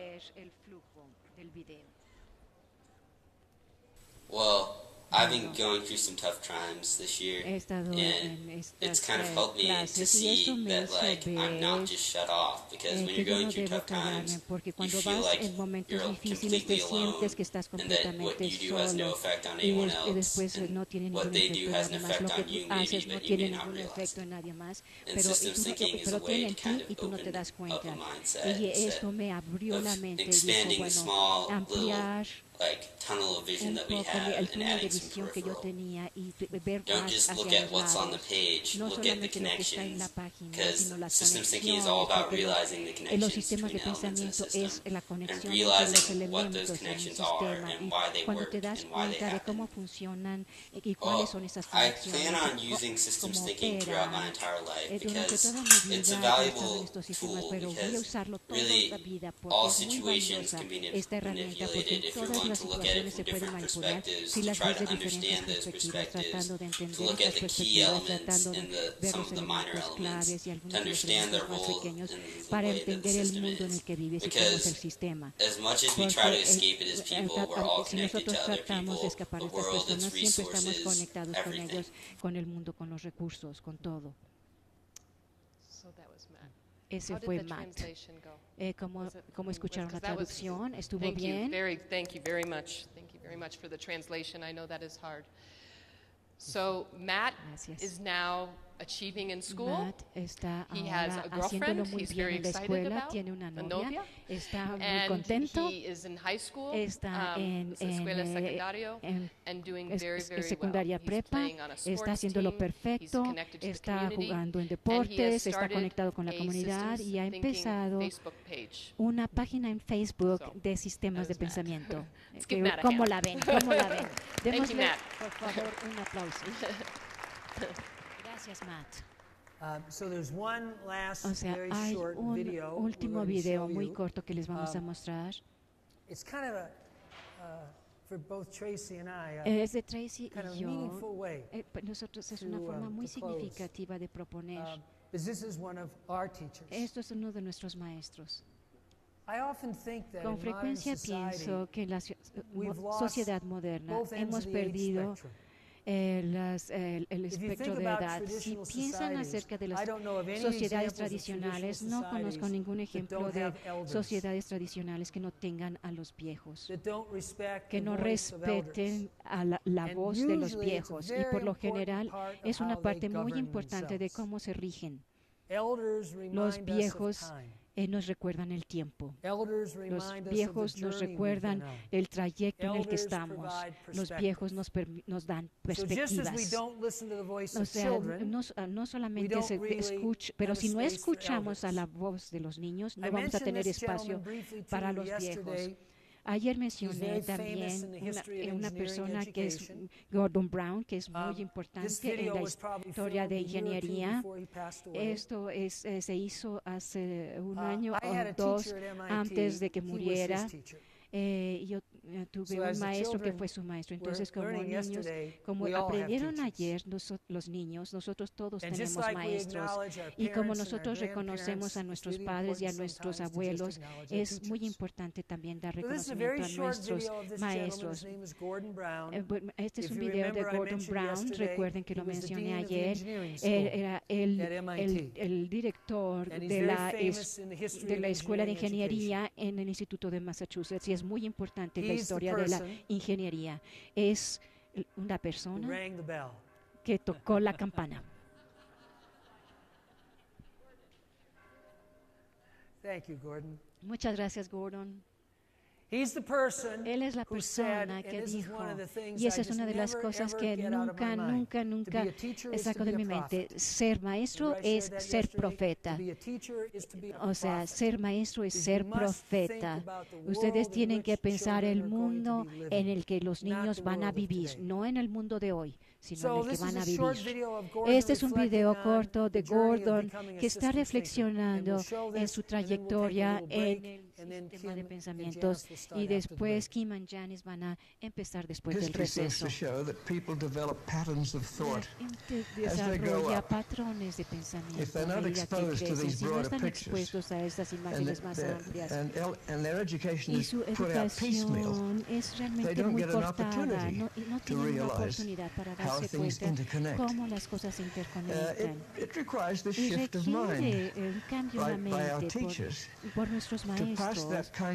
Well, I've been going through some tough times this year, He estado and en it's estas kind of helped me to clases y eso see me that hizo like I'm not just shut off, because when que you're yo going no through debo tough times, callarme, porque you cuando feel vas like en momentos you're difíciles te completely alone, sientes que estás and that what completamente you do has no solo effect on y anyone else, después and no tiene what ningún they do efecto has en an nadie más. Lo effect on que you tú haces maybe, no but you tiene may not ningún realize efecto it. en nadie más, And pero, systems thinking is a pero way tiene en to ti kind y of tú no te open das up cuenta. a mindset Y instead esto me abrió la of mente y dijo, expanding the bueno, small little ampliar like tunnel of vision un that we poco have el and túnel de adding some visión que yo peripheral. tenía y ver Don't más just look hacia at los what's on the lados. page, No look at the solamente lo que está en la connections, página, because sino las systems thinking is conexiones, all about porque realizing the los connections sistemas de between elements in a pensamiento system, es la and conexión entre los realizing what those elementos en un connections are sistema and y why they cuando work te das and why they cuenta de cómo happen. funcionan y cuáles son esas I plan conexiones, on using systems cómo thinking throughout my operan entire life durante because toda mi vida it's a he estado en valuable estos sistemas, tool, pero voy a because usarlo toda really la vida porque all es muy situations valiosa can be esta herramienta, porque manipulated en if you're todas willing las to look at it situaciones se from puede different manipular perspectives, si to las try ves to de diferentes understand those perspectivas, perspectives, tratando de to entender look estas at the key perspectivas, elements tratando de and ver some los of the minor elementos elements, claves y to algunos de los understand their elementos más role pequeños in the para way that the entender el system mundo en is. el que vives y cómo es el Because sistema. as much as we Porque try to escape it as people, we're all si connected to nosotros other tratamos de people, escapar the de estas world, personas, its siempre estamos resources, conectados con everything. ellos, con el mundo, con los recursos, con todo. So that was Matt. Ese How did fue the Matt. translation go? ¿Cómo escucharon la Because that was- traducción? ¿Estuvo thank bien? Thank you very much. Thank you very much for the translation. I know that is hard. So Matt is now achieving in school. Matt está He has ahora a girlfriend haciéndolo muy he's bien very en la excited escuela, about, tiene una a novia, está muy and contento, he is in high school, está en escuela secundario, and doing very, very secundaria well. He's prepa, playing on a está sports haciéndolo team, perfecto, he's connected to the está community, jugando en and he has deportes, está started conectado con la a comunidad systems y ha thinking empezado Facebook page. una página en Facebook de sistemas de pensamiento. Let's give Matt a ¿Cómo hand. la ven? ¿Cómo la ven? Thank you, Démosle, Matt. por favor, un aplauso. Gracias, Matt. So there's one last O sea, very hay short un video último we're going to video show muy you. corto que les vamos a mostrar. It's kind of for both Tracy and I, Es de Tracy kind of y yo. meaningful way Nosotros es una forma muy to close. significativa de proponer. Because this is one of our teachers. Esto es uno de nuestros maestros. I often think that Con in modern frecuencia society, pienso que en la we've lost sociedad moderna both ends hemos of the age perdido spectrum. el If you espectro think de about edad. Si traditional piensan societies, acerca de las I don't know of any sociedades examples of tradicionales, traditional no conozco societies ningún that ejemplo don't de have elders, sociedades tradicionales que no tengan a los viejos, that don't respect que the no voice of elders. respeten a la And voz de los usually it's a viejos. Y very por lo important general part of es una how they parte muy govern importante de themselves. cómo se rigen. Elders Los remind us of viejos time. nos recuerdan el tiempo. Elders Los remind us of the viejos nos journey we've recuerdan been on. el trayecto en el que Elders estamos. provide Los viejos nos dan So just as we perspectivas. don't listen to the voice O of sea, children, no solamente don't really pero have si no a space for escuchamos a elders. la voz de los niños, no I vamos a mentioned tener this espacio gentleman briefly to para you los viejos. yesterday. Ayer He's mencioné very famous también in the history of una engineering persona que es education. Gordon Brown, que es muy This importante en video la was probably historia de filmed a year or two ingeniería. before he passed away. Esto se hizo hace un año I had a o dos teacher at MIT. antes de que He was his muriera. teacher. Yo tuve So un as the maestro que children fue su maestro. were Entonces, como learning niños, yesterday, como we all have aprendieron teachers. ayer los niños, nosotros todos And just tenemos like we maestros. acknowledge our Y como parents and nosotros our reconocemos a grandparents, nuestros it's really padres y a important nuestros sometimes to just abuelos, acknowledge our es muy teachers. importante también dar So this is a reconocimiento very a short nuestros video of this gentleman. maestros. His name is Gordon Brown. Este es If un you video de remember, I Gordon mentioned Brown. yesterday, Recuerden que he lo was the mencioné dean of the ayer. engineering Él school era at MIT. el director And he's de very la, famous in the history de of la Escuela de engineering Ingeniería en el Instituto de Massachusetts. Y es muy importante en la He's the historia de la person ingeniería. Es una who persona rang the bell. que tocó la campana. Thank you, Gordon. Muchas gracias, Gordon. He's the person Él es la who said, persona and que this is dijo, one of the things y esa I es just una de las never, cosas ever que get out of my nunca mind. To be a teacher is saco to de be mi a mente. prophet. Ser maestro Remember I es said that ser yesterday? profeta. To be a teacher is to be a O sea, prophet. ser maestro es Because ser you must profeta. think about the Ustedes world in tienen which que pensar children el are going to mundo be living, en el que los not niños the van a world of vivir, today. no en el mundo de hoy, sino So en el que this van is a a short vivir. video of Gordon Este es un reflecting video on corto de the journey of Gordon becoming a que está systems thinker. reflexionando And we'll show en this, su and then we'll take a trayectoria little break, en el and sistema de pensamientos, y después Kim y Janice van a empezar después del receso. Desarrolla patrones de pensamiento a medida que crecen. Si no están expuestos a estas imágenes más amplias y su educación es realmente muy cortada, no tienen una oportunidad para darse cuenta cómo las cosas se interconectan. Y requiere un cambio en la mente por nuestros maestros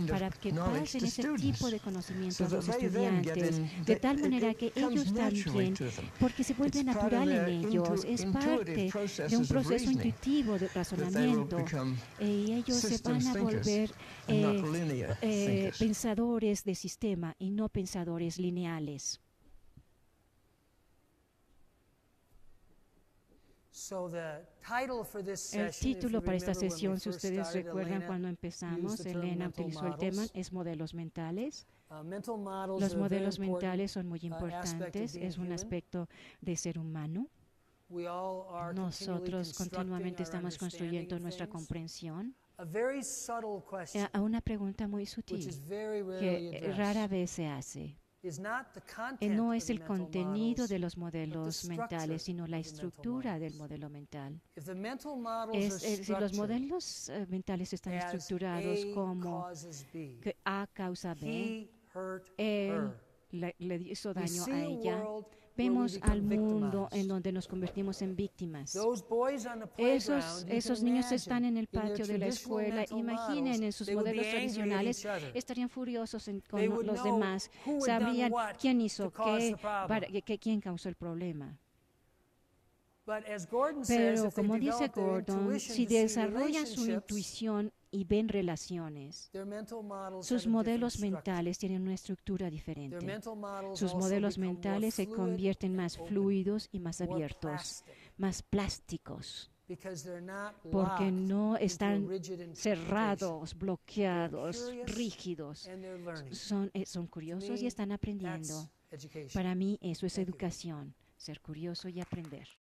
para que pasen ese tipo de conocimiento a los estudiantes, de tal manera que ellos también, porque se vuelve natural en ellos, es parte de un proceso intuitivo de razonamiento, y ellos se van a volver pensadores de sistema y no pensadores lineales. El título para esta sesión, si ustedes recuerdan cuando empezamos, Elena utilizó el tema, es modelos mentales. Los modelos mentales son muy importantes, es un aspecto de ser humano. Nosotros continuamente estamos construyendo nuestra comprensión. A una pregunta muy sutil que rara vez se hace. No es el contenido de los modelos mentales, sino la estructura del modelo mental. Si los modelos mentales están estructurados como que A causa B, él le hizo daño a ella, vemos al mundo en donde nos convertimos en víctimas. Esos niños están en el patio de la escuela. Imaginen, en sus modelos tradicionales estarían furiosos con los demás. Sabrían quién hizo qué, quién causó el problema. Pero como dice Gordon, si desarrollan su intuición y ven relaciones, sus modelos mentales tienen una estructura diferente. Sus modelos mentales se convierten más fluidos y más abiertos, más plásticos, porque no están cerrados, bloqueados, rígidos. Son curiosos y están aprendiendo. Para mí eso es educación, ser curioso y aprender.